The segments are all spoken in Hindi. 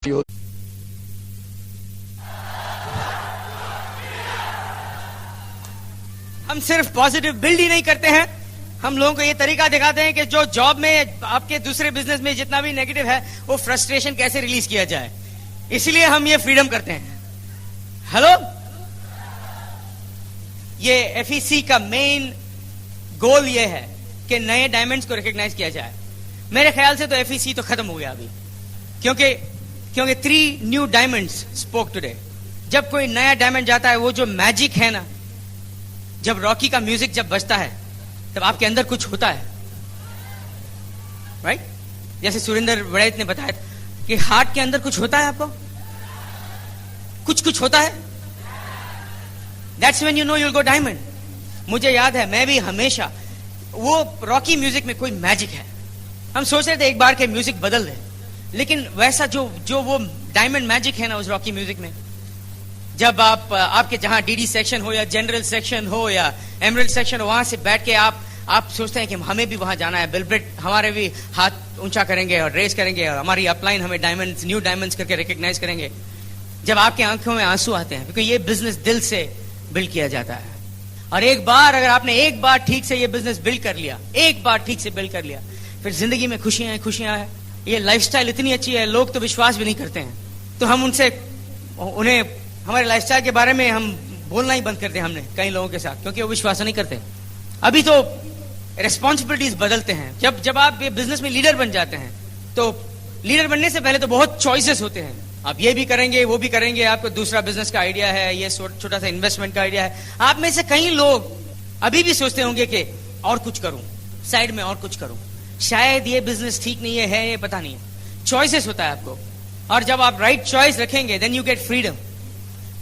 हम सिर्फ पॉजिटिव बिल्ड ही नहीं करते हैं, हम लोगों को ये तरीका दिखाते हैं कि जो जॉब में आपके दूसरे बिजनेस में जितना भी नेगेटिव है वो फ्रस्ट्रेशन कैसे रिलीज किया जाए। इसलिए हम ये फ्रीडम करते हैं। हेलो, ये एफईसी का मेन गोल ये है कि नए डायमंड्स को रिकॉग्नाइज किया जाए। मेरे ख्याल से तो एफईसी तो खत्म हो गया अभी, क्योंकि 3 न्यू डायमंड्स स्पोक टुडे। जब कोई नया डायमंड जाता है, वो जो मैजिक है ना, जब रॉकी का म्यूजिक जब बजता है तब आपके अंदर कुछ होता है, राइट? जैसे सुरेंद्र वड़ैत ने बताया था कि हार्ट के अंदर कुछ होता है, आपको कुछ होता है। That's when you know you will go diamond. मुझे याद है, मैं भी हमेशा वो रॉकी म्यूजिक में कोई मैजिक है। हम सोच रहे थे एक बार के म्यूजिक बदल दे, लेकिन वैसा जो वो डायमंड मैजिक है ना उस रॉकी म्यूजिक में, जब आपके जहां डीडी सेक्शन हो या जनरल सेक्शन हो या एमरल्ड सेक्शन हो, वहां से बैठ के आप सोचते हैं कि हमें भी वहां जाना है, बिलब्रेट हमारे भी हाथ ऊंचा करेंगे और रेस करेंगे और हमारी अपलाइन हमें डायमंड्स, न्यू डायमंड्स करके रिकॉग्नाइज करेंगे। जब आपके आंखों में आंसू आते हैं, क्योंकि ये बिजनेस दिल से बिल्ड किया जाता है। और एक बार अगर आपने एक बार ठीक से ये बिजनेस बिल्ड कर लिया, एक बार ठीक से बिल्ड कर लिया, फिर जिंदगी में खुशियां हैं। ये लाइफस्टाइल इतनी अच्छी है, लोग तो विश्वास भी नहीं करते हैं। तो हम उन्हें हमारे लाइफस्टाइल के बारे में हम बोलना ही बंद कर दिया हमने कई लोगों के साथ, क्योंकि वो विश्वास नहीं करते। अभी तो रिस्पॉन्सिबिलिटीज बदलते हैं। जब आप ये बिजनेस में लीडर बन जाते हैं, तो लीडर बनने से पहले तो बहुत चॉइसेस होते हैं। आप ये भी करेंगे, वो भी करेंगे, आपको दूसरा बिजनेस का आइडिया है, ये छोटा सा इन्वेस्टमेंट का आइडिया है। आप में से कई लोग अभी भी सोचते होंगे कि और कुछ करूं, साइड में और कुछ करूं, शायद ये बिजनेस ठीक नहीं है, ये पता नहीं है। चॉइसेस होता है आपको, और जब आप राइट चॉइस रखेंगे then you get freedom.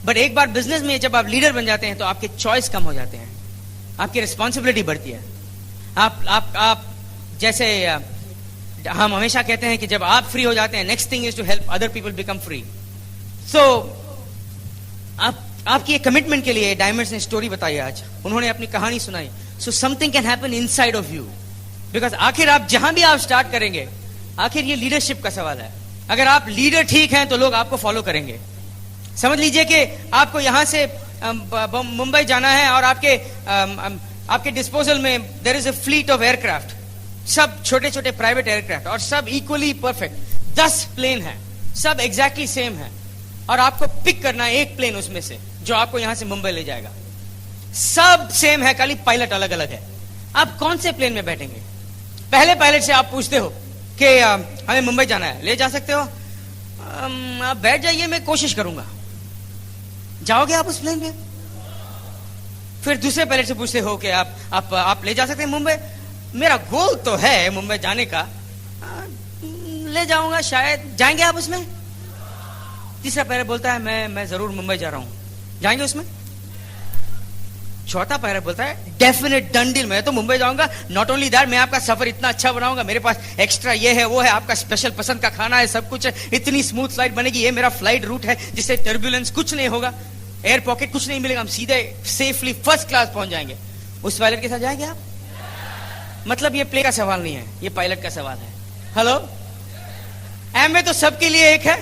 But एक बार बिजनेस में जब आप लीडर बन जाते हैं तो आपके चॉइस कम हो जाते हैं, आपकी रिस्पॉन्सिबिलिटी बढ़ती है। आप जैसे हम हमेशा कहते हैं कि जब आप फ्री हो जाते हैं, next thing is to help other people become free. So आपकी एक कमिटमेंट के लिए डायमंड्स ने स्टोरी बताई आज, उन्होंने अपनी कहानी सुनाई। So something can happen inside of you, because आखिर आप जहां भी आप स्टार्ट करेंगे, आखिर ये लीडरशिप का सवाल है। अगर आप लीडर ठीक हैं तो लोग आपको फॉलो करेंगे। समझ लीजिए कि आपको यहां से मुंबई जाना है और आपके डिस्पोजल में there is a fleet of aircraft, सब छोटे छोटे प्राइवेट एयरक्राफ्ट, और सब इक्वली परफेक्ट। 10 प्लेन है, सब एग्जैक्टली सेम है, और आपको पिक करना है एक प्लेन उसमें से जो आपको यहां से मुंबई ले जाएगा। सब सेम है, खाली पायलट अलग अलग है। आप कौन से प्लेन में बैठेंगे? पहले पायलट से आप पूछते हो कि हमें मुंबई जाना है, ले जा सकते हो? आप बैठ जाइए, मैं कोशिश करूंगा। जाओगे आप उस प्लेन में? फिर दूसरे पायलट से पूछते हो कि आप ले जा सकते हैं मुंबई? मेरा गोल तो है मुंबई जाने का, ले जाऊंगा शायद। जाएंगे आप उसमें? तीसरा पायलट बोलता है मैं जरूर मुंबई जा रहा हूं, जाएंगे उसमें? चौथा पायलट बोलता है डेफिनेट, डन डील, मैं तो मुंबई जाऊंगा। नॉट ओनली दैट, मैं आपका सफर इतना अच्छा बनाऊंगा, मेरे पास एक्स्ट्रा ये है वो है, आपका स्पेशल पसंद का खाना है, सब कुछ है, इतनी स्मूथ फ्लाइट बनेगी, ये मेरा फ्लाइट रूट है जिससे टर्बुलेंस कुछ नहीं होगा, एयर पॉकेट कुछ नहीं मिलेगा, हम सीधे सेफली फर्स्ट क्लास पहुंच जाएंगे। उस पायलट के साथ जाएंगे आप? मतलब ये प्ले का सवाल नहीं है, ये पायलट का सवाल है। हेलो, एमवे तो सबके लिए एक है,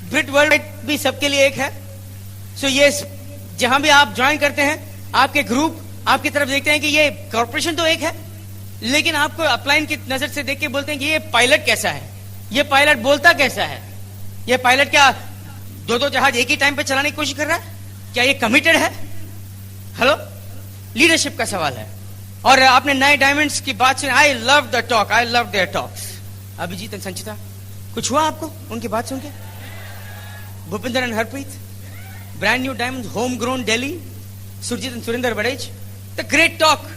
ब्रिट वर्ल्ड भी सबके लिए एक है। सो ये जहां भी आप ज्वाइन करते हैं, आपके ग्रुप आपकी तरफ देखते हैं कि ये कॉर्पोरेशन तो एक है, लेकिन आपको अपलाइन की नजर से देख के बोलते हैं कि ये पायलट कैसा है, ये पायलट बोलता कैसा है, ये पायलट क्या 2-2 जहाज एक ही टाइम पे चलाने की कोशिश कर रहा है, क्या ये कमिटेड है? हेलो, लीडरशिप का सवाल है। और आपने नए डायमंड्स की बात सुनी, I love the talk, I love their talks. Abhijeet and Sanchita, कुछ हुआ आपको उनकी बात सुन के? Bhupinder and Harpreet, brand new diamond, home grown Delhi, Surjeet and Surender Badhej, the great talk.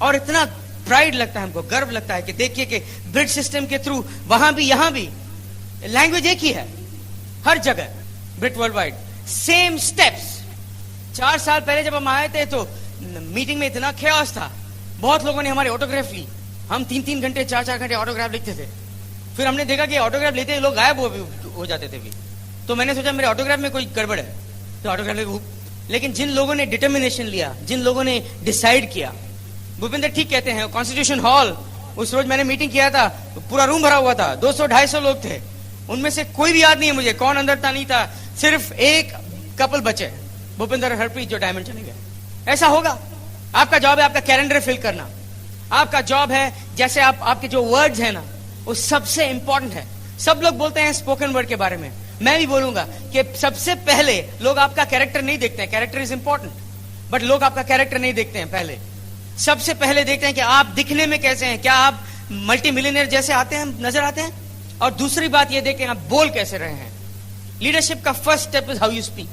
और इतना प्राइड लगता है हमको, गर्व लगता है कि देखिए कि ब्रिज सिस्टम के थ्रू वहां भी यहां भी लैंग्वेज एक ही है, हर जगह ब्रिट वर्ल्ड वाइड सेम स्टेप्स। 4 साल पहले जब हम आए थे तो मीटिंग में इतना chaos था, बहुत लोगों ने हमारे ऑटोग्राफ ली, हम 3-3 घंटे 4-4 घंटे ऑटोग्राफ लिखते थे। फिर हमने देखा कि ऑटोग्राफ लेते लोग गायब हो जाते थे भी, तो मैंने सोचा मेरे ऑटोग्राफ में कोई गड़बड़ है, तो ऑटोग्राफ। लेकिन जिन लोगों ने डिटर्मिनेशन लिया, जिन लोगों ने डिसाइड किया, भूपेंद्र ठीक कहते हैं, कॉन्स्टिट्यूशन हॉल, उस रोज मैंने मीटिंग किया था, पूरा रूम भरा हुआ था, 200-250 लोग थे, उनमें से कोई भी याद नहीं है मुझे कौन अंदर था नहीं था, सिर्फ एक कपल बचे, भूपिंदर और हरप्रीत, जो डायमंड चले गए। ऐसा होगा। आपका जॉब है आपका कैलेंडर फिल करना, आपका जॉब है जैसे आपके जो वर्ड्स है ना वो सबसे इंपॉर्टेंट है। सब लोग बोलते हैं स्पोकन वर्ड के बारे में, मैं भी बोलूंगा कि सबसे पहले लोग आपका कैरेक्टर नहीं देखते हैं, कैरेक्टर इज इंपॉर्टेंट, बट लोग आपका कैरेक्टर नहीं देखते हैं। पहले सबसे पहले देखते हैं कि आप दिखने में कैसे हैं, क्या आप मल्टी मिलियनर जैसे आते हैं, नजर आते हैं, और दूसरी बात ये देखते हैं आप बोल कैसे रहे हैं। लीडरशिप का first step is how you speak.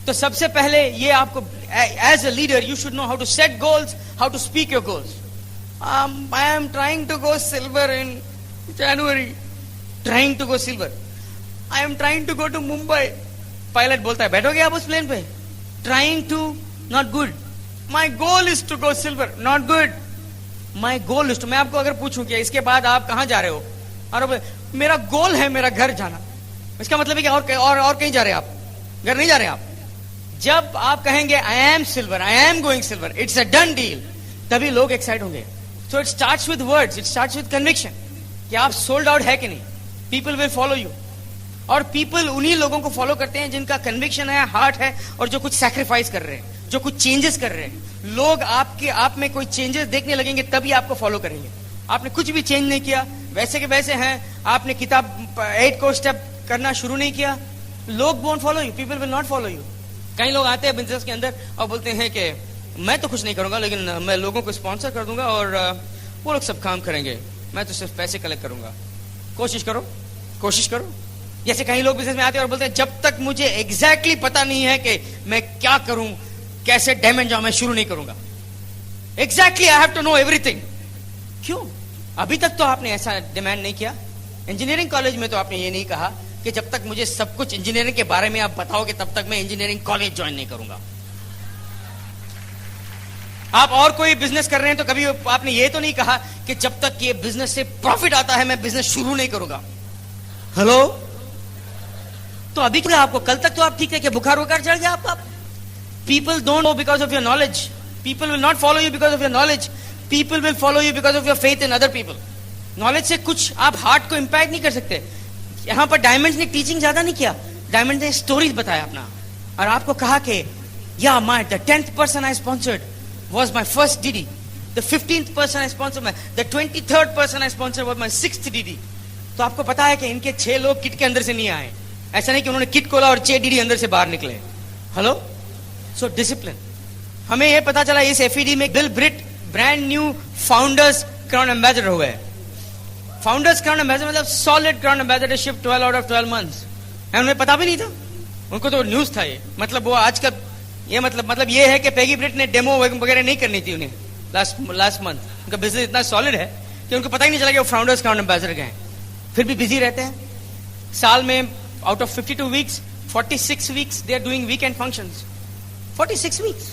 तो सबसे पहले ये आपको as a leader you should know how to set goals, how to speak your goals. I am trying to go silver in January, trying to go silver. I am trying to go to Mumbai. Pilot बोलता है बैठोगे आप उस प्लेन पे? Trying to, not good. My goal is to go silver, not good. My goal is to, मैं आपको अगर पूछूं कि इसके बाद आप कहां जा रहे हो, और मेरा गोल है मेरा घर जाना, इसका मतलब है कि और कहीं जा रहे हैं आप, घर नहीं जा रहे हैं आप। जब आप कहेंगे I am silver, I am going silver, it's a done deal, तभी लोग एक्साइट होंगे। So it starts with words, it starts with conviction कि आप सोल्ड आउट है कि नहीं। पीपल विल फॉलो यू, और पीपल उन्हीं लोगों को फॉलो करते हैं जिनका कन्विक्शन है, हार्ट है, और जो कुछ सैक्रिफाइस कर रहे हैं, जो कुछ चेंजेस कर रहे हैं। लोग आप में कोई चेंजेस देखने लगेंगे तभी आपको फॉलो करेंगे। आपने कुछ भी चेंज नहीं किया, वैसे के वैसे हैं, आपने किताब 8 कोर्स स्टेप करना शुरू नहीं किया, लोग won't follow you, people will not follow you. कई लोग आते हैं बिजनेस के अंदर और बोलते हैं कि मैं तो कुछ नहीं करूंगा, लेकिन मैं लोगों को स्पॉन्सर कर दूंगा और वो लोग सब काम करेंगे, मैं तो सिर्फ पैसे कलेक्ट करूंगा। कोशिश करो, कोशिश करो। जैसे कई लोग बिजनेस में आते हैं और बोलते हैं जब तक मुझे एग्जैक्टली पता नहीं है कि मैं क्या करूं, कैसे डायमंड जाऊं, मैं शुरू नहीं करूंगा। Exactly I have to know everything. क्यों? अभी तक तो आपने ऐसा डिमांड नहीं किया। इंजीनियरिंग कॉलेज में तो आपने ये नहीं कहा कि जब तक मुझे सब कुछ इंजीनियरिंग के बारे में आप बताओगे तब तक मैं इंजीनियरिंग कॉलेज ज्वाइन नहीं करूंगा। आप और कोई बिजनेस कर रहे हैं तो कभी आपने ये तो नहीं कहा कि जब तक ये बिजनेस से प्रॉफिट आता है मैं बिजनेस शुरू नहीं करूंगा। हेलो? तो अभी क्या आपको, कल तक तो आप ठीक है कि बुखार वुखार चढ़ गया आपका? People don't know because of your knowledge, people will not follow you because of your knowledge, people will follow you because of your faith in other people. Knowledge से कुछ आप हार्ट को इंपैक्ट नहीं कर सकते। यहां पर डायमंड ने टीचिंग ज्यादा नहीं किया, डायमंड ने स्टोरीज बताया अपना, और आपको कहा कि या my the 10th person I sponsored was my first DD, the 15th person I sponsored, the 23rd person I sponsored was my 6th DD। तो आपको पता है कि इनके 6 लोग किट के अंदर से नहीं आए, ऐसा नहीं कि उन्होंने किट खोला और 6 DD अंदर से बाहर निकले। हेलो? So discipline. हमें यह पता चला इस FED में Bill Britt brand new founders crown ambassador हो गए। फाउंडर्स क्राउन एम्बेसडर मतलब solid crown ambassadorship 12 out of 12 months। उन्हें पता भी नहीं था, उनको तो न्यूज था ये। मतलब वो आजकल ये मतलब ये है कि पेगी ब्रिट ने डेमो वगैरह नहीं करनी थी उन्हें लास्ट मंथ। उनका बिजनेस इतना सॉलिड है कि उनको पता ही नहीं चला कि वो फाउंडर्स क्राउन एम्बेसडर गए, फिर भी बिजी रहते हैं। साल में out of 52 weeks 46 weeks they are doing weekend functions, 46 weeks.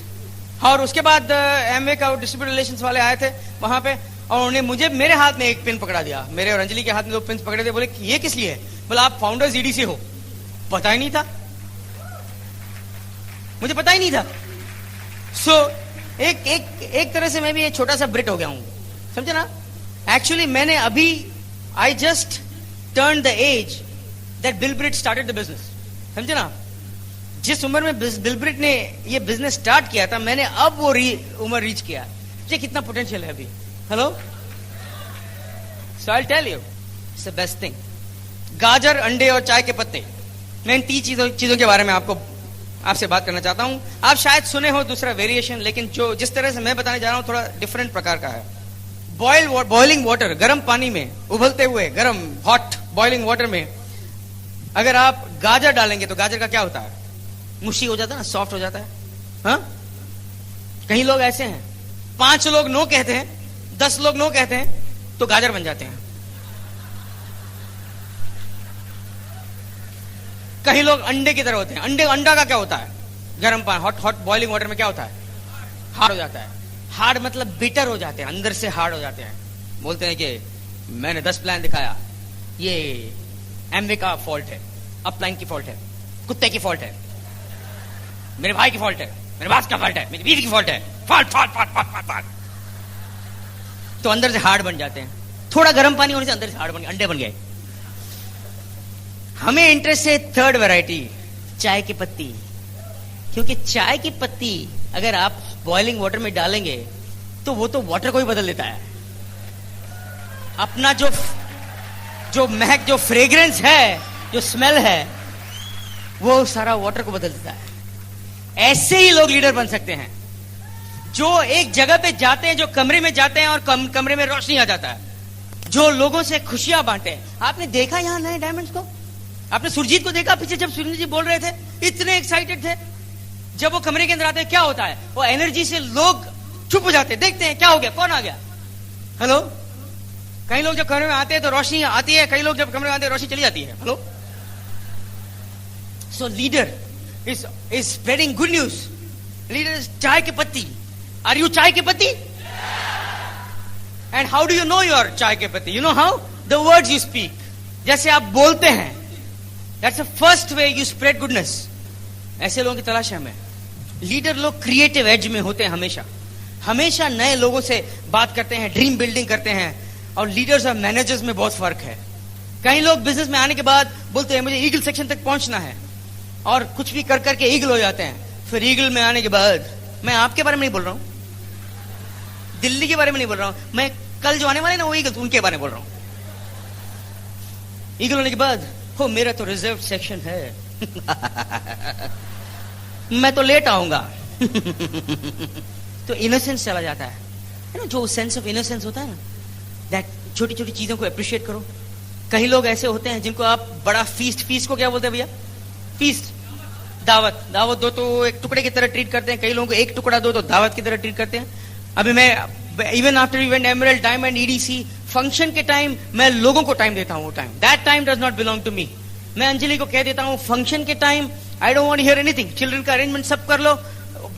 और उसके बाद एमवे का डिस्ट्रीब्यूटर रिलेशंस वाले आए थे वहां पे, और उन्होंने मुझे मेरे हाथ में एक पिन पकड़ा दिया, मेरे और अंजलि के हाथ में 2 पिन पकड़े थे। बोले ये किस लिए है? बोला आप फाउंडर्स ED से हो। पता ही नहीं था, मुझे पता ही नहीं था। सो एक तरह से मैं भी एक छोटा सा ब्रिट हो गया हूं, समझे ना? एक्चुअली मैंने अभी I just turn the edge that Bill Britt started the business, समझे ना? जिस उम्र में बिल ब्रिट ने ये बिजनेस स्टार्ट किया था, मैंने अब वो उम्र रीच किया। ये कितना पोटेंशियल है अभी। Hello? So I tell you it's the best thing. गाजर, अंडे और चाय के पत्ते, मैं इन 3 चीजों के बारे में आपसे बात करना चाहता हूं। आप शायद सुने हो दूसरा वेरिएशन, लेकिन जिस तरह से मैं बताने जा रहा हूं थोड़ा डिफरेंट प्रकार का है। बॉइलिंग वाटर, गर्म पानी में, उबलते हुए गर्म हॉट बॉइलिंग वाटर में अगर आप गाजर डालेंगे तो गाजर का क्या होता है? मुशी हो जाता है ना, सॉफ्ट हो जाता है। हाँ? कई लोग ऐसे हैं, 5 लोग नो कहते हैं, 10 लोग नो कहते हैं तो गाजर बन जाते हैं। कई लोग अंडे की तरह होते हैं। अंडा का क्या होता है? गर्म पानी, हॉट बॉइलिंग वाटर में क्या होता है? हार्ड हो जाता है। हार्ड मतलब बिटर हो जाते हैं, अंदर से हार्ड हो जाते हैं। बोलते हैं कि मैंने 10 प्लान दिखाया, ये एमवे का फॉल्ट है, अपलाइन की फॉल्ट है, कुत्ते की फॉल्ट है, मेरे भाई की फॉल्ट है, मेरे बाप का फॉल्ट है, मेरी बीवी की फॉल्ट है, फॉल्ट। तो अंदर से हार्ड बन जाते हैं। थोड़ा गर्म पानी होने से अंदर से हार्ड बन गए, अंडे बन गए। हमें इंटरेस्ट है थर्ड वैरायटी, चाय की पत्ती। क्योंकि चाय की पत्ती अगर आप बॉइलिंग वाटर में डालेंगे तो वो तो वाटर को ही बदल देता है। अपना जो महक, जो फ्रेग्रेंस है, जो स्मेल है, वो सारा वाटर को बदल देता है। ऐसे ही लोग लीडर बन सकते हैं, जो एक जगह पे जाते हैं, जो कमरे में जाते हैं और कमरे में रोशनी आ जाता है, जो लोगों से खुशियां बांटे। आपने देखा यहां नए डायमंड्स को? आपने सुरजीत को देखा पीछे जब सुरजीत जी बोल रहे थे, इतने एक्साइटेड थे। जब वो कमरे के अंदर आते हैं क्या होता है? वो एनर्जी से लोग चुप हो जाते हैं, देखते हैं क्या हो गया, कौन आ गया। हेलो, कई लोग जब कमरे में आते हैं तो रोशनी आती है, कई लोग जब कमरे में आते हैं रोशनी चली जाती है। Hello, so leader is spreading good news. Leader is चाय की पत्ती। आर यू चाय की पत्ती? And how do you know your चाय की पत्ती? You know how? The words you speak. जैसे आप बोलते हैं, that's the first way you spread goodness. ऐसे लोगों की तलाश है हमें। लीडर लोग क्रिएटिव एज में होते हैं, हमेशा नए लोगों से बात करते हैं, ड्रीम बिल्डिंग करते हैं। और लीडर्स और मैनेजर्स में बहुत फर्क है। कई लोग बिजनेस में आने के बाद बोलते हैं मुझे ईगल सेक्शन तक पहुंचना है, और कुछ भी कर करके ईगल हो जाते हैं। फिर ईगल में आने के बाद, मैं आपके बारे में नहीं बोल रहा हूं, दिल्ली के बारे में नहीं बोल रहा हूं, मैं कल जो आने वाले ना वो ईगल, उनके बारे में बोल रहा हूं। ईगल होने के बाद, हो मेरा तो रिजर्व सेक्शन है मैं तो लेट आऊंगा तो इनोसेंस चला जाता है ना, जो सेंस ऑफ इनोसेंस होता है ना, दैट छोटी छोटी चीजों को अप्रिशिएट करो। कई लोग ऐसे होते हैं जिनको आप बड़ा फीस्ट को क्या बोलते हैं भैया? फीस्ट, दावत दो तो एक टुकड़े की तरह ट्रीट करते हैं। कई लोगों को एक टुकड़ा दो तो दावत की तरह ट्रीट करते हैं। अभी मैं even after event emerald diamond EDC function के टाइम मैं लोगों को टाइम देता हूं। वो time, that time does not belong to me. मैं अंजलि को कह देता हूं फंक्शन के time I don't want to hear anything, children का अरेंजमेंट सब कर लो,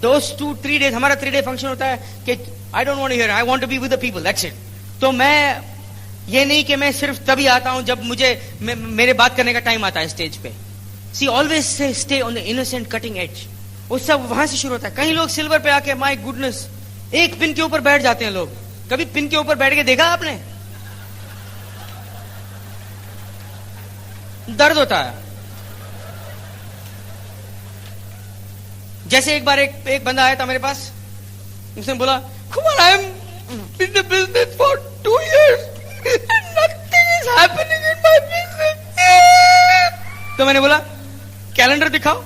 दोस 2-3 डेज, हमारा 3 डे फंक्शन होता है कि I don't want to hear, I want to be with the people, that's it. तो मैं ये नहीं कि मैं सिर्फ तभी आता हूं जब मुझे मेरे बात करने का टाइम आता है स्टेज पे। She always say stay on the innocent cutting edge. वो सब वहां से शुरू होता है। कई लोग सिल्वर पे आके माय गुडनेस एक पिन के ऊपर बैठ जाते हैं लोग। कभी पिन के ऊपर बैठ के देखा आपने? दर्द होता है। जैसे एक बार एक बंदा आया था मेरे पास, उसने बोला Kumar I am in the business for 2 years and nothing is happening in my business. तो मैंने बोला कैलेंडर दिखाओ।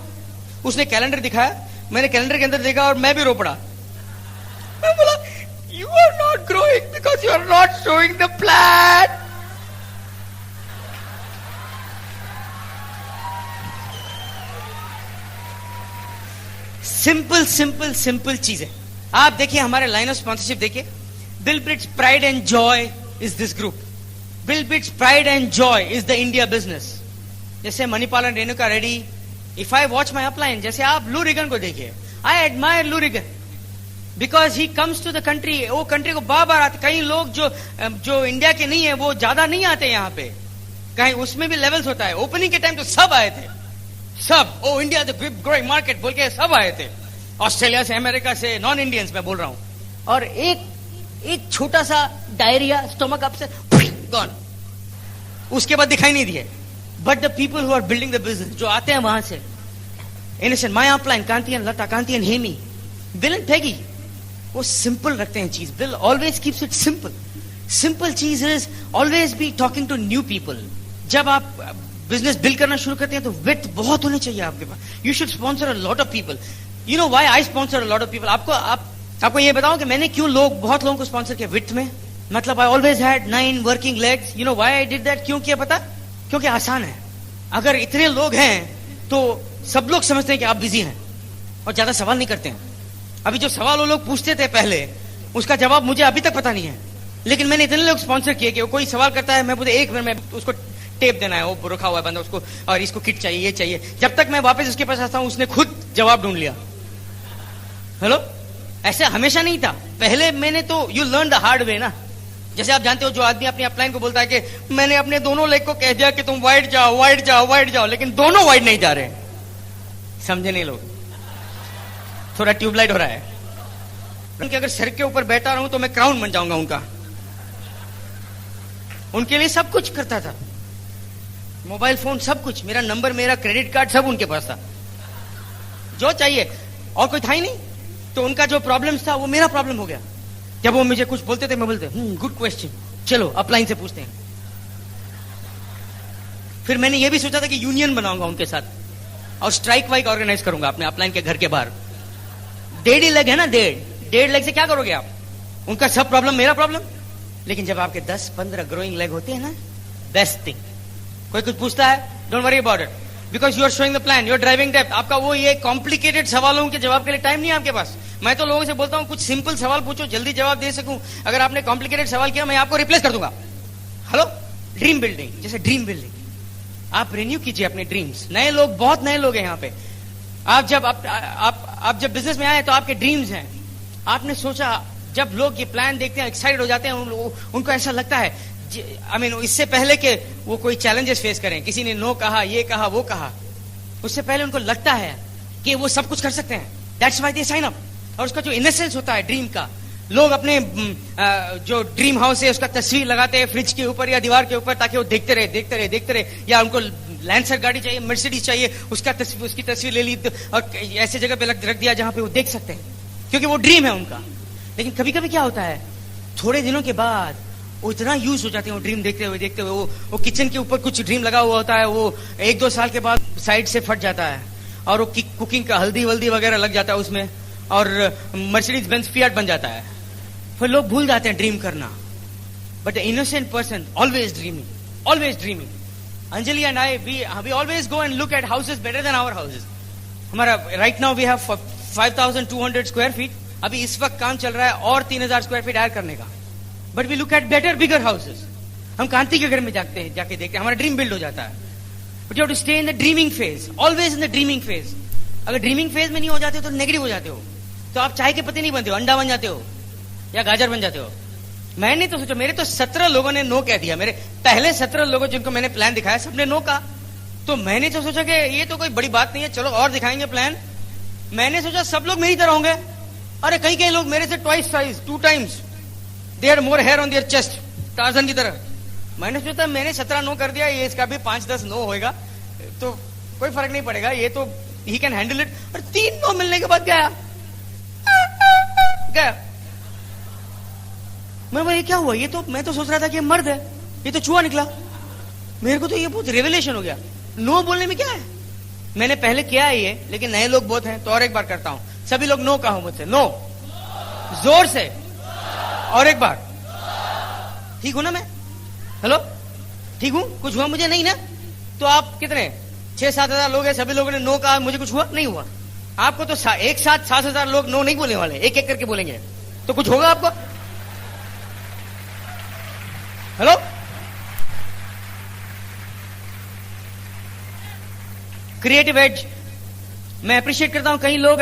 उसने कैलेंडर दिखाया, मैंने कैलेंडर के अंदर देखा और मैं भी रो पड़ा। मैं बोला you are not growing because you are not showing the plan. Simple चीजें। आप देखिए हमारे लाइन ऑफ स्पॉन्सरशिप देखिए, Bill Britt's pride and joy is this group. Bill Britt's pride and joy is the India business. जैसे मणिपाल और Renuka Reddy, if I watch my upline, जैसे आप लू रिगन को देखिए, I admire लू Reagan because he comes to the country. वो कंट्री को बार आते। कई लोग जो इंडिया के नहीं है वो ज्यादा नहीं आते यहाँ पे, कहीं उसमें भी लेवल्स होता है। ओपनिंग के टाइम तो सब आए थे, सब। ओ इंडिया द ग्रोइंग मार्केट बोल के सब आए थे, ऑस्ट्रेलिया से, अमेरिका से, नॉन इंडियंस मैं बोल रहा हूं। और एक छोटा सा डायरिया, स्टोमक अपसेट, गॉन, उसके बाद दिखाई नहीं दिए। But the people who are building the business, जो आते हैं वहां से, innocent, my upline, Kanti and Lata, Kanti and Hemi, Bill and Peggy, वो सिंपल रखते हैं चीज। Bill always keeps it simple. Simple चीज is always be talking to new people. जब आप बिजनेस बिल्ड करना शुरू करते हैं तो विथ बहुत होने चाहिए आपके पास। You should sponsor a lot of people. You know why I sponsor a lot of people? आपको ये बताऊं कि मैंने क्यों बहुत लोगों को स्पॉन्सर किया विथ में। मतलब I always had 9 working legs. You know why I did that? क्यों किया पता? क्योंकि आसान है। अगर इतने लोग हैं तो सब लोग समझते हैं कि आप बिजी हैं और ज्यादा सवाल नहीं करते हैं। अभी जो सवाल वो लोग पूछते थे पहले, उसका जवाब मुझे अभी तक पता नहीं है, लेकिन मैंने इतने लोग स्पॉन्सर किए कि कोई सवाल करता है, मैं बोलते 1 मिनट में उसको टेप देना है, वो रखा हुआ है बंदा उसको, और इसको किट चाहिए, ये चाहिए। जब तक मैं वापस उसके पास आता हूं उसने खुद जवाब ढूंढ लिया। हेलो, ऐसे हमेशा नहीं था। पहले मैंने तो you learn the hard way ना। जैसे आप जानते हो, जो आदमी अपनी अपलाइन को बोलता है कि मैंने अपने दोनों लेग को कह दिया कि तुम वाइड जाओ, वाइड जाओ, वाइड जाओ, लेकिन दोनों वाइड नहीं जा रहे। समझे नहीं लोग? थोड़ा ट्यूबलाइट हो रहा है। उनके अगर सर के ऊपर बैठा रहूं तो मैं क्राउन बन जाऊंगा उनका। उनके लिए सब कुछ करता था। मोबाइल फोन, सब कुछ, मेरा नंबर, मेरा क्रेडिट कार्ड, सब उनके पास था, जो चाहिए, और कोई था ही नहीं। तो उनका जो प्रॉब्लम था वो मेरा प्रॉब्लम हो गया। जब वो मुझे कुछ बोलते थे, मैं बोलते गुड क्वेश्चन, चलो अपलाइन से पूछते हैं। फिर मैंने ये भी सोचा था कि यूनियन बनाऊंगा उनके साथ और स्ट्राइक वाइक ऑर्गेनाइज करूंगा अपने अपलाइन के घर के बाहर। 1.5 लाख है ना, 1.5 लाख से क्या करोगे आप? उनका सब प्रॉब्लम मेरा प्रॉब्लम। लेकिन जब आपके 10-15 ग्रोइंग लेग होते हैं ना, बेस्ट थिंग। कोई कुछ पूछता है, don't worry about it, because you are showing the plan, you are driving depth. आपका वो ये कॉम्प्लिकेटेड सवालों के जवाब के लिए टाइम नहीं है आपके पास। मैं तो लोगों से बोलता हूं कुछ सिंपल सवाल पूछो, जल्दी जवाब दे सकूं। अगर आपने कॉम्प्लिकेटेड सवाल किया, मैं आपको रिप्लेस कर दूंगा। हेलो, ड्रीम बिल्डिंग, जैसे ड्रीम बिल्डिंग, आप रिन्यू कीजिए अपने ड्रीम्स। नए लोग, बहुत नए लोग हैं यहाँ पे। आप जब बिजनेस में आए तो आपके ड्रीम्स हैं। आपने सोचा, जब लोग ये प्लान देखते हैं एक्साइटेड हो जाते हैं, उनको ऐसा लगता है, आई मीन इससे पहले कि वो कोई चैलेंजेस फेस करें, किसी ने नो कहा, ये कहा, वो कहा, उससे पहले उनको लगता है कि वो सब कुछ कर सकते हैं। That's why they sign up. और उसका जो इनोसेंस होता है ड्रीम का, लोग अपने जो ड्रीम हाउस है उसका तस्वीर लगाते हैं फ्रिज के ऊपर या दीवार के ऊपर, ताकि वो देखते रहे। या उनको लैंसर गाड़ी चाहिए, मर्सिडीज चाहिए, उसकी तस्वीर ले ली और ऐसे जगह पे रख दिया जहां पे वो देख सकते हैं, क्योंकि वो ड्रीम है उनका। लेकिन कभी कभी क्या होता है, थोड़े दिनों के बाद वो इतना यूज हो जाते हैं वो ड्रीम देखते हुए वो किचन के ऊपर कुछ ड्रीम लगा हुआ होता है, वो 1-2 साल के बाद साइड से फट जाता है और वो कुकिंग का हल्दी वल्दी वगैरह लग जाता है उसमें, और मर्सिडीज बेंज फिएट बन जाता है। फिर लोग भूल जाते हैं ड्रीम करना। But the innocent person always dreaming. Anjali and I, we always go and look at houses better than our houses. हमारा right now we have 5200 square feet. अभी इस वक्त काम चल रहा है और 3000 स्क्वायर फीट ऐड करने का। But we look at better bigger houses. हम कांति के घर में जाके देखते हैं, हमारा ड्रीम बिल्ड हो जाता है। But you have to stay in the dreaming phase, always in the dreaming phase. अगर ड्रीमिंग फेज में नहीं हो जाते हो तो नेगेटिव हो जाते हो, तो आप चाय के पत्ते नहीं बनते हो, अंडा बन जाते हो या गाजर बन जाते हो। मैंने तो सोचा, मेरे तो 17 लोगों ने नो कह दिया। मेरे पहले 17 लोगों जिनको मैंने प्लान दिखाया, सबने नो कहा। तो मैंने तो सोचा कि ये तो कोई बड़ी बात नहीं है, चलो और दिखाएंगे प्लान। मैंने सोचा सब लोग मेरी तरह होंगे। अरे कई लोग मेरे से twice size, 2 times, they are more hair on their chest, Tarzan की तरह। मैंने सोचा मैंने 17 नो कर दिया, ये इसका भी 5-10 नो होएगा तो कोई फर्क नहीं पड़ेगा, ये तो ही कैन हैंडल इट। और 3 नो मिलने के बाद गया। मैं बोला ये क्या हुआ? ये तो मैं तो सोच रहा था कि ये मर्द है, ये तो चूहा निकला। मेरे को तो ये बहुत रेवलेशन हो गया। नो बोलने में क्या है? मैंने पहले किया है ये, लेकिन नए लोग बहुत हैं तो और एक बार करता हूं। सभी लोग नो कहो मुझसे, नो, जोर से, और एक बार। ठीक हूं ना मैं? हेलो, ठीक हूं? कुछ हुआ मुझे नहीं ना? तो आप कितने 6-7 हजार लोग हैं, सभी लोगों ने नो कहा, मुझे कुछ हुआ नहीं हुआ? आपको तो एक साथ 7,000 लोग नो नहीं बोलने वाले, एक एक करके बोलेंगे, तो कुछ होगा आपको? हेलो, क्रिएटिव एज मैं अप्रिशिएट करता हूं। कई लोग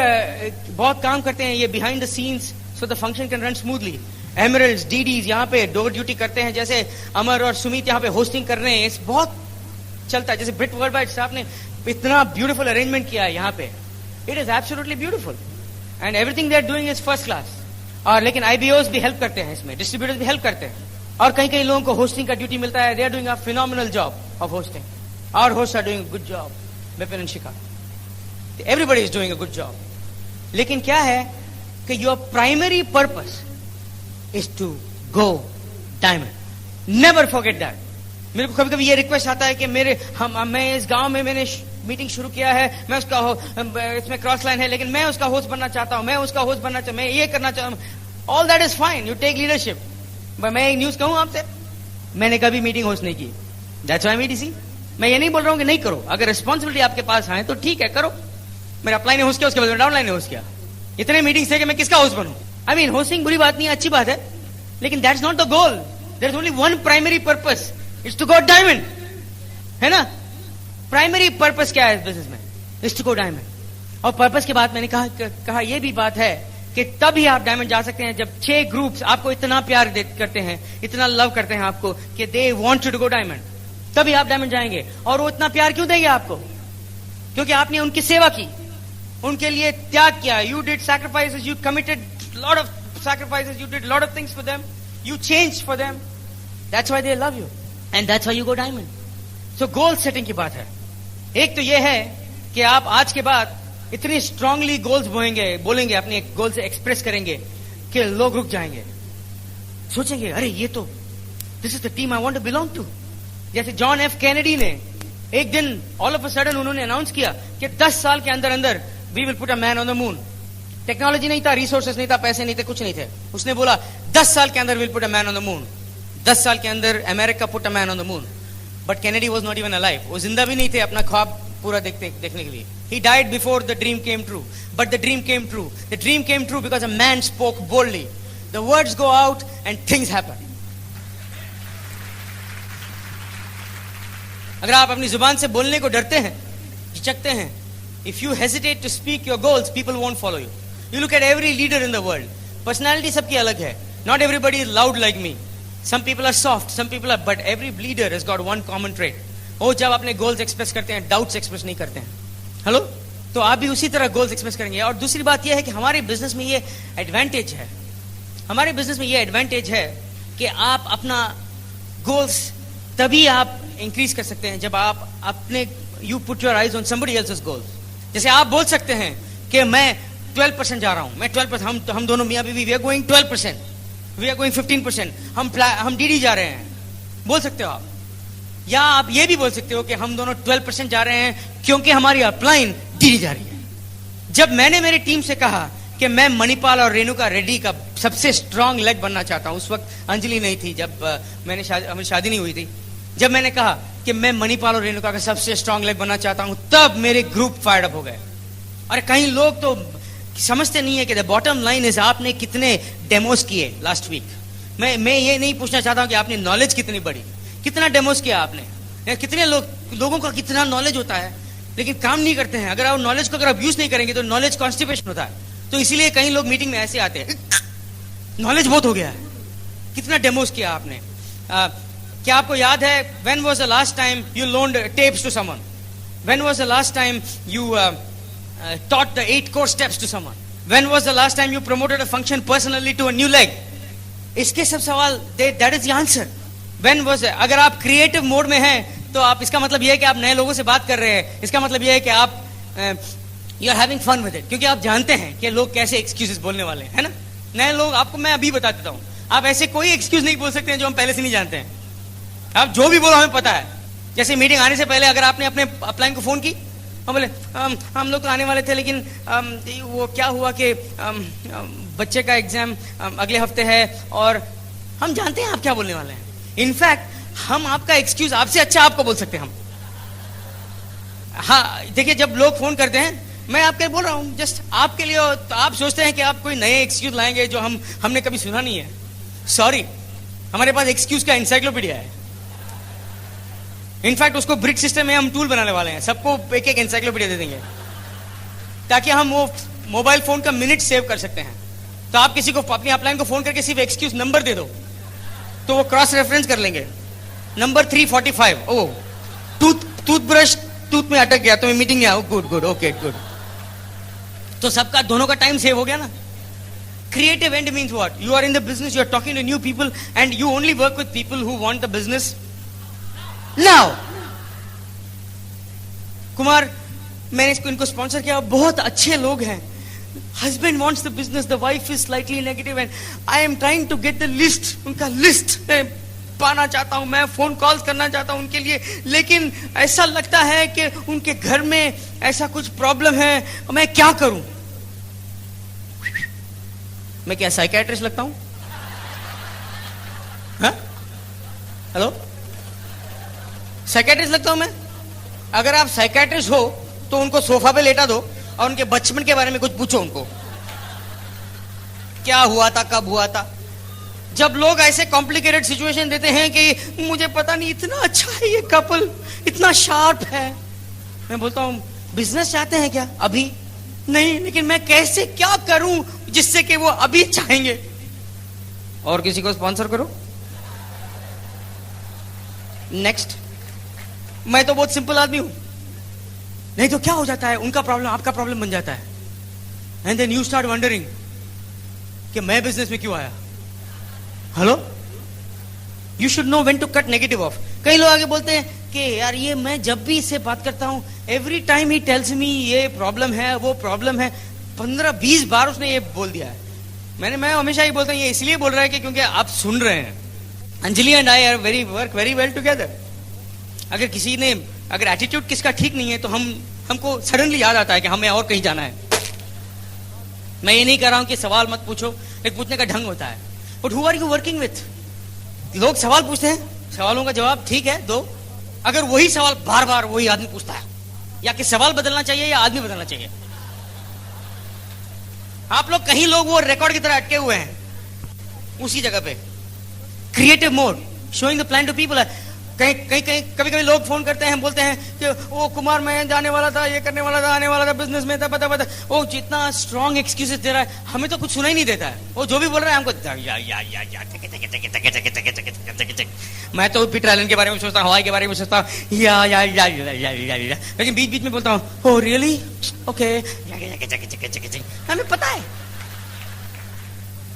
बहुत काम करते हैं ये behind the scenes, so the function can run smoothly. Emeralds, DDs यहाँ पे डोर ड्यूटी करते हैं, जैसे अमर और सुमित यहाँ पे होस्टिंग कर रहे हैं, बहुत चलता है। जैसे ब्रिट वर्ल्ड वाइड साहब ने इतना ब्यूटीफुल अरेंजमेंट किया है यहाँ पे, it is absolutely beautiful and everything they are doing is first class. और लेकिन आईबीओस भी हेल्प करते हैं इसमें, डिस्ट्रीब्यूटर्स भी हेल्प करते हैं, और कई लोगों को होस्टिंग का ड्यूटी मिलता है। They are doing a phenomenal job of hosting. Our host are doing good job, Vipin and Shikha, everybody is doing a good job. लेकिन क्या है कि your primary purpose is to go diamond. Never forget that. मेरे को कभी कभी ये रिक्वेस्ट आता है कि मैं इस गांव में मैंने मीटिंग शुरू किया है, मैं उसका इसमें क्रॉस लाइन है, लेकिन मैं उसका होस्ट बनना चाहता हूं, मैं उसका होस्ट बनना चाहता हूं, मैं ये करना चाहता हूं। All that is fine, you take leadership. मैं एक न्यूज कहूं आपसे, मैंने कभी मीटिंग होस्ट नहीं की। दैट्स व्हाई मीटीसी। मैं ये नहीं बोल रहा हूं कि नहीं करो, अगर रिस्पॉन्सिबिलिटी आपके पास आए तो ठीक है, करो। मेरा अपलाइन ने होस्ट किया, उसके बाद डाउनलाइन ने होस्ट किया। इतने मीटिंग्स थे कि मैं किसका होस्ट बनूं? आई मीन होस्टिंग बुरी बात नहीं है, अच्छी बात है, लेकिन that's not the goal. There is only one primary purpose, it's to go diamond, है ना? प्राइमरी पर्पस क्या है इस बिजनेस में? It's to go diamond. और पर्पस के बाद मैंने कहा यह भी बात है कि तभी आप डायमंड जा सकते हैं जब 6 ग्रुप्स आपको इतना प्यार करते हैं, इतना लव करते हैं आपको कि they want you to go diamond, तभी आप डायमंड जाएंगे। और वो इतना प्यार क्यों देंगे आपको? क्योंकि आपने उनकी सेवा की, उनके लिए त्याग किया। You did sacrifices, you committed lot of sacrifices, you did lot of things for them, you change for them. That's why they love you and that's why you go diamond. So goal setting की बात है। एक तो यह है कि आप आज के बाद इतनी स्ट्रांगली गोल्स बोलेंगे अपने गोल से एक्सप्रेस करेंगे कि लोग रुक जाएंगे, सोचेंगे अरे ये तो this is the team I want to belong to. जैसे जॉन एफ कैनेडी ने एक दिन ऑल ऑफ अ सडन उन्होंने अनाउंस किया कि 10 साल के अंदर अंदर we will put a man on the moon. Technology नहीं था, रिसोर्सेस नहीं था, पैसे नहीं थे, कुछ नहीं थे। उसने बोला 10 साल के अंदर will put a man on the moon. 10 साल के अंदर America put a man on the moon. But Kennedy was not even alive. वो जिंदा भी नहीं थे अपना ख्वाब पूरा देखने के लिए। He died before the dream came true. But the dream came true. The dream came true because a man spoke boldly. The words go out and things happen. अगर आप अपनी जुबान से बोलने को डरते हैं, झिझकते हैं, if you hesitate to speak your goals, people won't follow you. You look at every leader in the world. Personality सबकी अलग है. Not everybody is loud like me. Some people are soft, some people are, but every leader has got one common trait. वो जब अपने goals express करते हैं, doubts express नहीं करते हैं. हेलो, तो आप भी उसी तरह गोल्स एक्सप्रेस करेंगे। और दूसरी बात यह है कि हमारे बिजनेस में ये एडवांटेज है, हमारे बिजनेस में ये एडवांटेज है कि आप अपना गोल्स तभी आप इंक्रीज कर सकते हैं जब आप अपने you put your eyes on somebody else's goals. जैसे आप बोल सकते हैं कि मैं 12% जा रहा हूं, मैं 12%, हम दोनों मियां बीवी we are going 12%, we are going 15%, हम डीडी जा रहे हैं, बोल सकते हो आप। या आप ये भी बोल सकते हो कि हम दोनों 12% जा रहे हैं क्योंकि हमारी अपलाइन डीडी जा रही है। जब मैंने मेरी टीम से कहा कि मैं मणिपाल और रेणुका रेड्डी का सबसे स्ट्रांग लेग बनना चाहता हूं, उस वक्त अंजलि नहीं थी, जब हमारी शादी नहीं हुई थी, जब मैंने कहा कि मैं मणिपाल और रेणुका का सबसे स्ट्रांग लेग बनना चाहता हूं, तब मेरे ग्रुप फायर्ड अप हो गए। और कई लोग तो समझते नहीं है कि द बॉटम लाइन इज आपने कितने डेमोस किए लास्ट वीक। मैं ये नहीं पूछना चाहता हूं कि आपने नॉलेज कितनी बढ़ी, कितना डेमोस किया आपने, कितने लोगों का कितना नॉलेज होता है लेकिन काम नहीं करते हैं। अगर आप नॉलेज को अगर आप यूज नहीं करेंगे तो नॉलेज कॉन्स्टिपेशन होता है। तो इसीलिए कई लोग मीटिंग में ऐसे आते हैं, नॉलेज बहुत हो गया है, कितना डेमोस किया आपने। क्या आपको याद है when was the last time you loaned tapes to someone? When was the last time you taught the 8 core steps to someone? When was the last time you promoted a function personally to a new leg? इसके सब सवाल that is the answer. When was it? अगर आप क्रिएटिव मोड में हैं तो आप, इसका मतलब यह है कि आप नए लोगों से बात कर रहे हैं, इसका मतलब यह है कि आप you are having fun with it, क्योंकि आप जानते हैं कि लोग कैसे एक्सक्यूजेस बोलने वाले हैं, है ना। नए लोग, आपको मैं अभी बता देता हूं, आप ऐसे कोई एक्सक्यूज नहीं बोल सकते हैं जो हम पहले से नहीं जानते हैं। आप जो भी बोलो हमें पता है। जैसे मीटिंग आने से पहले अगर आपने अपने अपलाइन को फोन की, हम बोले हम लोग तो आने वाले थे लेकिन वो क्या हुआ कि बच्चे का एग्जाम अगले हफ्ते है, और हम जानते हैं आप क्या बोलने वाले हैं। इनफैक्ट हम आपका एक्सक्यूज आपसे अच्छा आपको बोल सकते हैं हम। हाँ देखिए, जब लोग फोन करते हैं, मैं आपके बोल रहा हूं जस्ट आपके लिए, तो आप सोचते हैं कि आप कोई नए एक्सक्यूज लाएंगे जो हमने कभी सुना नहीं है। सॉरी, हमारे पास एक्सक्यूज का एनसाइक्लोपीडिया है। इनफैक्ट उसको ब्रिक सिस्टम में हम टूल बनाने वाले हैं, सबको एक एक एनसाइक्लोपीडिया दे देंगे ताकि हम वो मोबाइल फोन का मिनट सेव कर सकते हैं। तो आप किसी को अपनी अपलाइन को फोन करके सिर्फ एक्सक्यूज नंबर दे दो तो वो क्रॉस रेफरेंस कर लेंगे। नंबर 345, ओ टूथब्रश टूथ में अटक गया तो मैं मीटिंग में आऊं, गुड ओके गुड। तो सबका दोनों का टाइम सेव हो गया ना। Creative and means what? You are in the business, you are talking to new people and you only work with people who want the business now. Kumar, मैंने इनको स्पॉन्सर किया, बहुत अच्छे लोग हैं। Husband wants the business, the wife is slightly negative and I am trying to get the list. उनका लिस्ट पाना चाहता हूं, मैं फोन कॉल्स करना चाहता हूं उनके लिए, लेकिन ऐसा लगता है कि उनके घर में ऐसा कुछ प्रॉब्लम है, मैं क्या करूं? मैं क्या साइकियाट्रिस्ट लगता हूं? हेलो, साइकियाट्रिस्ट लगता हूं मैं? अगर आप साइकियाट्रिस्ट हो तो उनको सोफा पे लेटा दो और उनके बचपन के बारे में कुछ पूछो, उनको क्या हुआ था, कब हुआ था। जब लोग ऐसे कॉम्प्लिकेटेड सिचुएशन देते हैं कि मुझे पता नहीं, इतना अच्छा है ये कपल, इतना शार्प है, मैं बोलता हूं बिजनेस चाहते हैं क्या? अभी नहीं, लेकिन मैं कैसे क्या करूं जिससे कि वो अभी चाहेंगे। और किसी को स्पॉन्सर करो। नेक्स्ट, मैं तो बहुत सिंपल आदमी हूं, नहीं तो क्या हो जाता है, उनका प्रॉब्लम आपका प्रॉब्लम बन जाता है। And then you start wondering कि मैं बिजनेस में क्यों आया। Hello, you should know when to cut negative off. कई लोग आगे बोलते हैं कि यार ये मैं जब भी इससे बात करता हूँ, every time he tells me ये प्रॉब्लम है, वो प्रॉब्लम है। 15-20 बार उसने ये बोल दिया है। मैं हमेशा ही बोलता हूँ, ये इसलिए बोल रहा है कि क्योंकि आप सुन रहे हैं। Anjali and I R work very well together. अगर एटीट्यूड किसका ठीक नहीं है तो हमको सडनली याद आता है कि हमें और कहीं जाना है। मैं ये नहीं कह रहा हूं कि सवाल मत पूछो, एक पूछने का ढंग होता है। But who are you working with? लोग सवाल पूछते हैं, सवालों का जवाब ठीक है दो। अगर वही सवाल बार बार वही आदमी पूछता है, या कि सवाल बदलना चाहिए या आदमी बदलना चाहिए। आप लोग कहीं लोग वो रिकॉर्ड की तरह अटके हुए हैं उसी जगह पे। Creative mode, showing the plan to people. कभी लोग फोन करते हैं, बोलते हैं कि ओ कुमार मैं जाने वाला था, ये करने वाला था, आने वाला था, बिजनेस में था, पता। वो जितना स्ट्रॉन्ग एक्सक्यूजेस दे रहा है, हमें तो कुछ सुना ही नहीं देता है। वो जो भी बोल रहा है हमको मैं तो पीटर एलन के बारे में सोचता हूँ, हवाई के बारे में सोचता हूँ, या लेकिन बीच बीच में बोलता हूँ ओ रियली ओके। हमें पता है,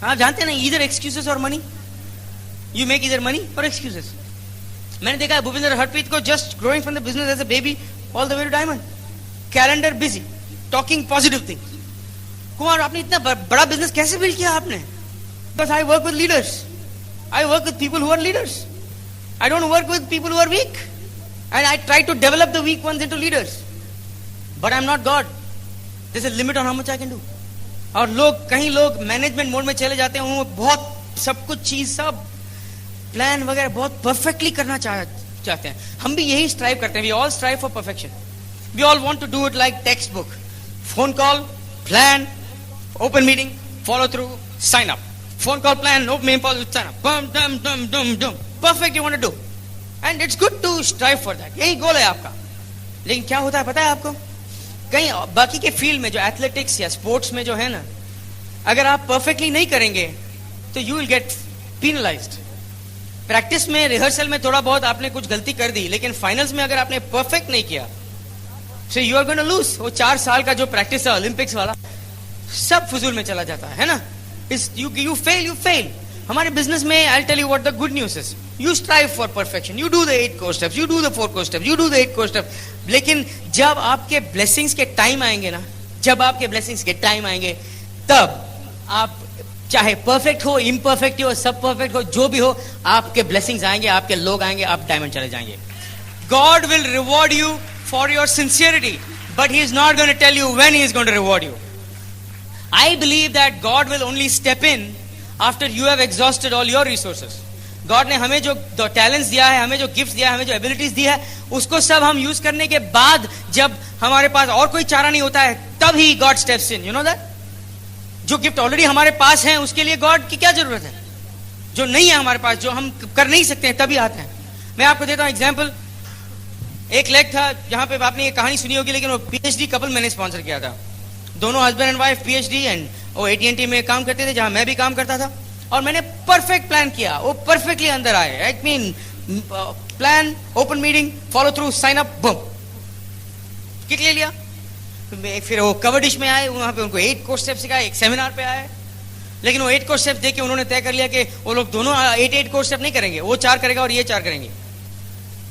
आप जानते हैं ना, इधर एक्सक्यूजेस और मनी, यू मेक इधर मनी और एक्सक्यूजेस। मैंने देखा है भूपेंद्र हरप्रीत को, just growing from the business as a baby all the way to diamond, calendar busy, talking positive things. Kumar आपने इतना बड़ा बिजनेस कैसे बिल्ड किया आपने? Because I work with leaders, I work with people who are leaders, I don't work with people who are weak, and I try to develop the week ones into leaders, but I am not God, there is a limit on how much I can do. और कहीं लोग मैनेजमेंट मोड में चले जाते हैं, वो बहुत सब कुछ चीज, सब प्लान वगैरह बहुत परफेक्टली करना चाहते हैं। हम भी यही स्ट्राइव करते हैं, we all strive for perfection, we all want to do it like text book, phone call, plan, open meeting, follow through, sign up, phone call, plan, open meeting, sign up, perfect you want to do, and it's good to strive for that, यही गोल है आपका। लेकिन क्या होता है पता है आपको, कहीं बाकी के फील्ड में जो एथलेटिक्स या स्पोर्ट्स में जो है ना, अगर आप परफेक्टली नहीं करेंगे तो यू विल गेट पीनलाइज्ड। प्रैक्टिस में, रिहर्सल में थोड़ा बहुत आपने कुछ गलती कर दी, लेकिन फाइनल्स में अगर आपने परफेक्ट नहीं किया, so you are going to lose. वो 4 साल का जो प्रैक्टिस है ओलंपिक्स वाला, सब फजूल में चला जाता है ना। You fail. हमारे बिजनेस में I tell you what the good news is, you strive for perfection, you do the 8 core steps, you do the 4 core steps, you do the 8 core steps. लेकिन जब आपके ब्लेसिंग्स के टाइम आएंगे ना, जब आपके ब्लेसिंग्स के टाइम आएंगे, तब आप चाहे परफेक्ट हो, इम्परफेक्ट हो, सब परफेक्ट हो, जो भी हो, आपके ब्लेसिंग्स आएंगे, आपके लोग आएंगे, आप डायमंड चले जाएंगे। God will reward you for your sincerity, but he is not going to tell you when he is going to reward you. I believe that God will only step in after you have exhausted all your resources. God ने हमें जो टैलेंट्स दिया है, हमें जो गिफ्ट दिया है, हमें जो एबिलिटीज दी है, उसको सब हम यूज करने के बाद, जब हमारे पास और कोई चारा नहीं होता है, तब ही God steps in. You know that? जो गिफ्ट ऑलरेडी हमारे पास है, उसके लिए गॉड की क्या जरूरत है? जो नहीं है हमारे पास, जो हम कर नहीं सकते हैं, तभी आते हैं। मैं आपको देता हूं एग्जांपल। एक लेग था जहां पे आपने ये कहानी सुनी होगी, लेकिन वो पीएचडी कपल मैंने स्पॉन्सर किया था। दोनों husband and wife PhD, and वो AT&T में काम करते थे, जहां मैं भी काम करता था। और मैंने परफेक्ट प्लान किया, वो परफेक्टली अंदर आए। I mean plan, open meeting, follow through, sign up, bam, kick ले लिया। फिर वो कवर डिश में आए, वहां पे उनको 8 कोर स्टेप सिखाए, एक सेमिनार पे आए। लेकिन वो 8 कोर स्टेप देख के उन्होंने तय कर लिया कि वो लोग दोनों 8 कोर स्टेप नहीं करेंगे, वो 4 करेगा और ये 4 करेंगे।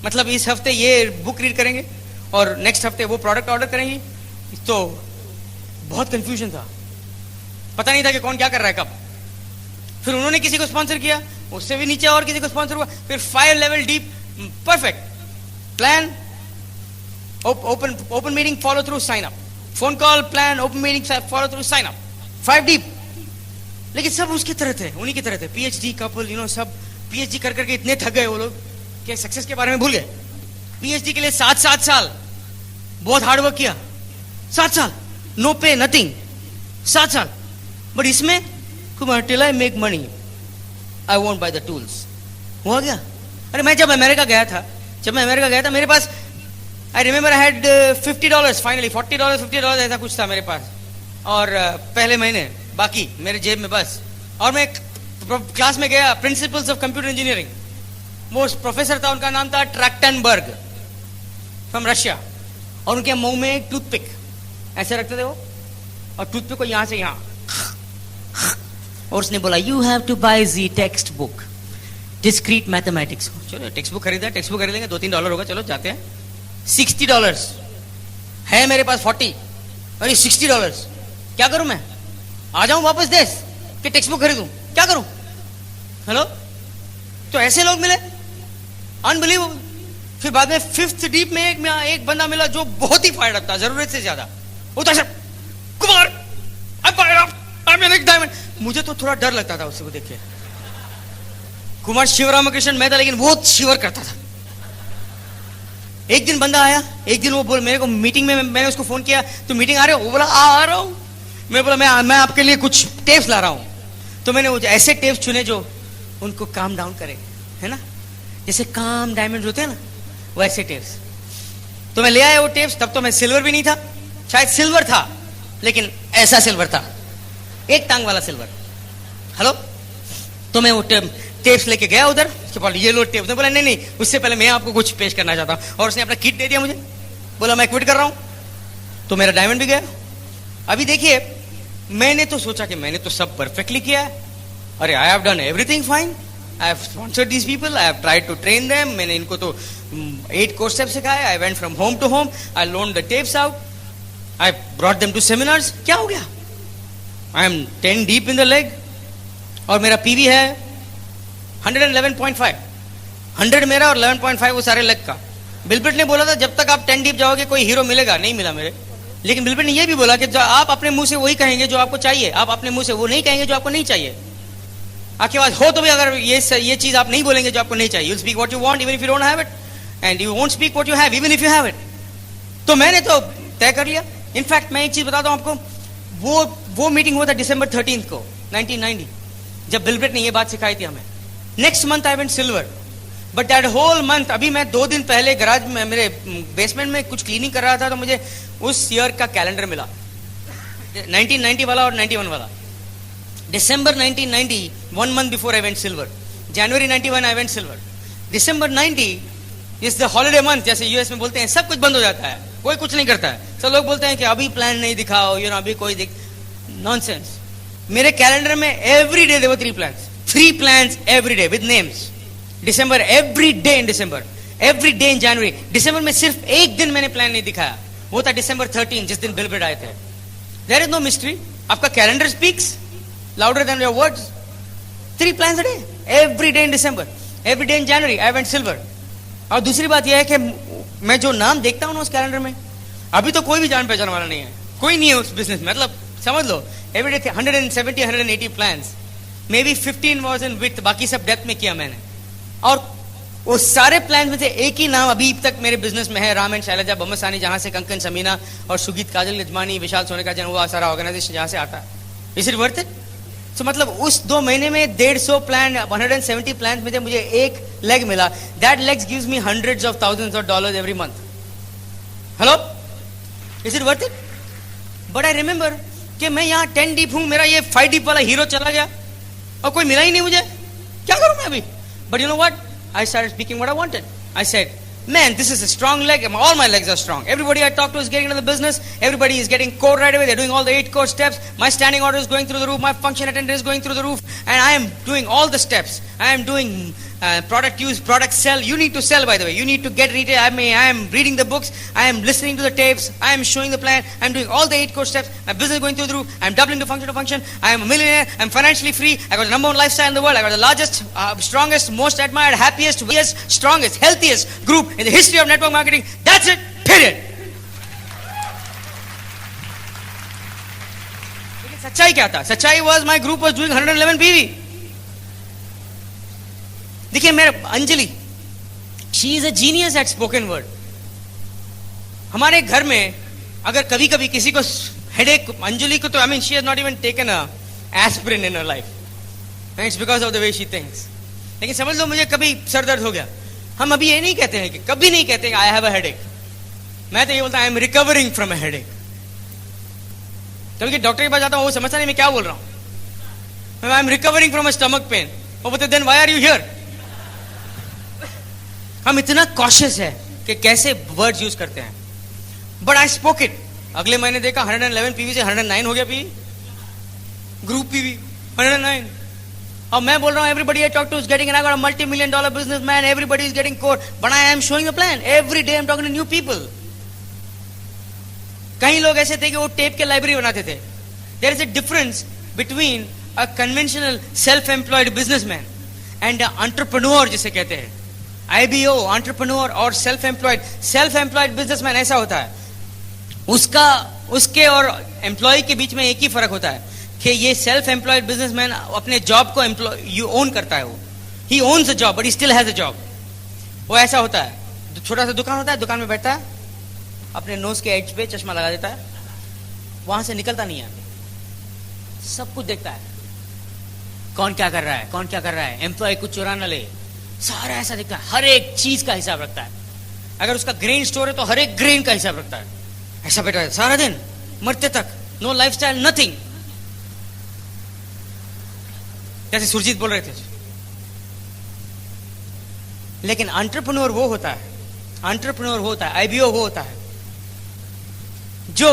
मतलब इस हफ्ते ये बुक रीड करेंगे और नेक्स्ट हफ्ते वो प्रोडक्ट ऑर्डर करेंगी। तो बहुत कंफ्यूजन था, पता नहीं था कि कौन क्या कर रहा है कब। फिर उन्होंने किसी को स्पॉन्सर किया, उससे भी नीचे और किसी को स्पॉन्सर हुआ, फिर 5 level deep, perfect plan, open meeting, follow through, sign up, phone call, plan, open meeting, follow through, sign up, 5 deep. लेकिन सब उसकी तरह थे, उन्हीं की तरह थे। पीएचडी कपल, यू नो, सब पीएचडी कर करके इतने थक गए वो लोग कि सक्सेस के बारे में भूल गए। पीएचडी के लिए 7 साल बहुत हार्ड वर्क किया, 7 साल, नो पे, नथिंग, 7 साल। बट इसमें Kumar, till I make money I won't buy the tools, हो गया। अरे जब मैं अमेरिका गया था, मेरे पास, I remember I had $50 finally, $40, $50 ऐसा कुछ था मेरे पास। और पहले महीने बाकी मेरे जेब में बस। और मैं क्लास में गया, प्रिंसिपल्स ऑफ कंप्यूटर इंजीनियरिंग, वो प्रोफेसर था, उनका नाम था ट्रैक्टनबर्ग, फ्रॉम रशिया। और उनके मुंह में एक टूथपिक ऐसे रखते थे वो, और टूथपिक को यहां से यहां, और उसने बोला you have to buy the text book. Discrete mathematics. चलो टेक्स्ट बुक खरीदा, टेक्स्ट बुक खरीदेंगे, $2-3 होगा, चलो जाते हैं। $60 है मेरे पास, 40 और ये $60, क्या करूं मैं? आ जाऊं वापस देश कि टेक्स्ट बुक खरीदूं? क्या करूं? हेलो, तो ऐसे लोग मिले, अनबिलीवेबल। फिर बाद में 5th डीप में एक बंदा मिला जो बहुत ही फायर्ड था, जरूरत से ज्यादा। वो था कुमार, डायमंड। मुझे तो थोड़ा डर लगता था उससे को देख के। कुमार शिवरामकृष्ण मैं था, लेकिन बहुत शिवर करता था। एक दिन बंदा आया, एक दिन वो बोल मेरे को मीटिंग में, मैंने उसको फोन किया, तो मीटिंग आ रहे हो? वो बोला आ रहा हूं। मैं बोला मैं आपके लिए कुछ टेप्स ला रहा हूं। तो मैंने वो ऐसे टेप्स चुने जो उनको काम डाउन करे, है ना, जैसे काम डायमंड होते हैं ना, वैसे टेप्स। तो मैं ले आया वो टेप्स। तब तो मैं सिल्वर भी नहीं था, शायद सिल्वर था लेकिन ऐसा सिल्वर था, एक टांग वाला सिल्वर। हेलो, तो मैं वो टेप्स लेके गया उधर, उसके बाद ये लो टेप्स। ने बोला नहीं, उससे पहले मैं आपको कुछ पेश करना चाहता हूं। और उसने अपना किट दे दिया मुझे, बोला मैं क्विट कर रहा हूं। तो मेरा डायमंड भी गया। अभी देखिए, मैंने तो सोचा कि मैंने तो सब परफेक्टली किया है। अरे I have done everything fine, I have sponsored these people, I have tried to train them. मैंने इनको तो 8 कोर्स स्टेप्स सिखाए। I went from home to home, I loaned the tapes out, I brought them to seminars. क्या हो गया? I am 10 deep in the leg और मेरा पीवी है 111.5। 100 मेरा और 11.5 वो सारे लेग का। बिलबिट ने बोला था जब तक आप 10 डीप जाओगे कोई हीरो मिलेगा, नहीं मिला मेरे। लेकिन बिलबिट ने यह भी बोला कि आप अपने मुंह से वही कहेंगे जो आपको चाहिए, आप अपने मुंह से वो नहीं कहेंगे जो आपको नहीं चाहिए। आपके पास हो तो भी अगर ये चीज आप नहीं बोलेंगे जो आपको नहीं चाहिए, you speak what you want even if you don't have it, and you won't speak what you have even if you have it. तो मैंने तो तय कर लिया। इनफैक्ट मैं एक चीज बताता हूं आपको, वो मीटिंग हुआ था December 13 को 1990, जब बिलब्रेट ने ये बात सिखाई थी हमें। Next month I went silver, but that whole month, अभी मैं 2 दिन पहले गराज में मेरे बेसमेंट में कुछ क्लीनिंग कर रहा था, तो मुझे उस ईयर का कैलेंडर मिला, 1990 वाला और 91 वाला। December 1990, 1 month before I went silver. January 91 I went silver. December 90 is the holiday month, जैसे यूएस में बोलते हैं, सब कुछ बंद हो जाता है, कोई कुछ नहीं करता है। सब लोग बोलते हैं कि अभी प्लान नहीं दिखाओ, अभी कोई नॉनसेंस। मेरे कैलेंडर में every day they were 3 plans, 3 plans every day with names. December, every day in December, every day in January. December में सिर्फ एक दिन मैंने प्लान नहीं दिखाया, वो था December 13, जिस दिन बिलब्रेट आए थे। There is no mystery. आपका calendar speaks louder than your words. 3 plans a day, every day in December, every day in January I went silver. और दूसरी बात यह है कि मैं जो नाम देखता हूं ना उस कैलेंडर में, अभी तो कोई भी जान पहचान वाला नहीं है, कोई नहीं है उस बिजनेस में। मतलब समझ लो, every day 170 180 plans, may be 15 was in width, बाकी सब डेप्थ में किया मैंने। और वो सारे प्लान में से एक ही नाम अभी तक मेरे बिजनेस में है, राम एंड शैलजा बम्मसानी, जहां से कंकन समीना और सुगीत काजल निजमानी, विशाल सोने का जन, वो सारा ऑर्गेनाइजेशन जहां से आता है। Is it worth it? तो मतलब उस 2 महीने में 150 प्लान, 170 प्लान में से मुझे एक लेग मिला। That legs gives me hundreds of thousands of dollars every month. Hello, is it worth it? But I remember कि मैं यहाँ 10 डीप हूं, मेरा ये 5 डीप वाला हीरो चला गया और कोई मिला ही नहीं मुझे, क्या करूं मैं अभी? But you know what, I started speaking what I wanted. I said, man, this is a strong leg. All my legs are strong. Everybody I talk to is getting into the business. Everybody is getting core right away. They're doing all the 8 core steps. My standing order is going through the roof. My function attendance is going through the roof. And I am doing all the steps. I am doing product use, product sell. You need to sell, by the way. You need to get retail. I am reading the books. I am listening to the tapes. I am showing the plan. I am doing all the 8 core steps. My business is going through the roof. I am doubling the function to function. I am a millionaire. I am financially free. I got the number 1 lifestyle in the world. I got the largest, strongest, most admired, happiest, strongest, healthiest group in the history of network marketing. That's it. Period. लेकिन सच्चाई क्या था? सच्चाई was my group was doing 111 PV. देखिए मेरे Anjali, she is a genius eight spoken word. हमारे घर में अगर कभी कभी किसी को हेडेक, अंजलि को तो I mean she has not even taken a aspirin in her life, and it's because of the way she thinks. लेकिन समझ लो मुझे कभी सर दर्द हो गया, हम अभी ये नहीं कहते हैं कि, कभी नहीं कहते आई हैव अ हेडेक। मैं तो ये बोलता आई am recovering from a headache. क्योंकि डॉक्टर के पास जाता हूँ, वो समझता नहीं मैं क्या बोल रहा हूँ। I am recovering from a stomach pain. वो बोलते then why are you here? हम इतना कॉशियस है कि कैसे वर्ड्स यूज करते हैं। But I spoke it. अगले महीने देखा 111 पीवी से 109 हो गया पीवी, ग्रुप पीवी 109। और मैं बोल रहा हूं everybody I talk to is getting, and I got a multi-million-dollar businessman, everybody is getting core, but I am showing the plan. Every day I'm talking to new people. कई लोग ऐसे थे कि वो टेप के लाइब्रेरी बनाते थे. There is a difference between a conventional self-employed businessman and an entrepreneur जिसे कहते हैं. IBO, entrepreneur और self-employed businessman ऐसा होता है. उसके और एम्प्लॉय के बीच में एक ही फर्क होता है कि ये सेल्फ एम्प्लॉयड बिजनेसमैन अपने जॉब को ओन करता है. वो he owns a job but he still has a job. वो ऐसा होता है, छोटा सा दुकान होता है, दुकान में बैठता है, अपने नोज के एज पे चश्मा लगा देता है, वहां से निकलता नहीं है, सब कुछ देखता है, कौन क्या कर रहा है, एम्प्लॉय कुछ चुरा न ले, सारा ऐसा देखता है, हर एक चीज का हिसाब रखता है. अगर उसका ग्रेन स्टोर है तो हर एक ग्रेन का हिसाब रखता है. ऐसा बैठा है सारा दिन मरते तक, नो लाइफस्टाइल, नथिंग. जैसे सुरजीत बोल रहे थे. लेकिन एंटरप्रेन्योर वो होता है, आईबीओ वो होता है जो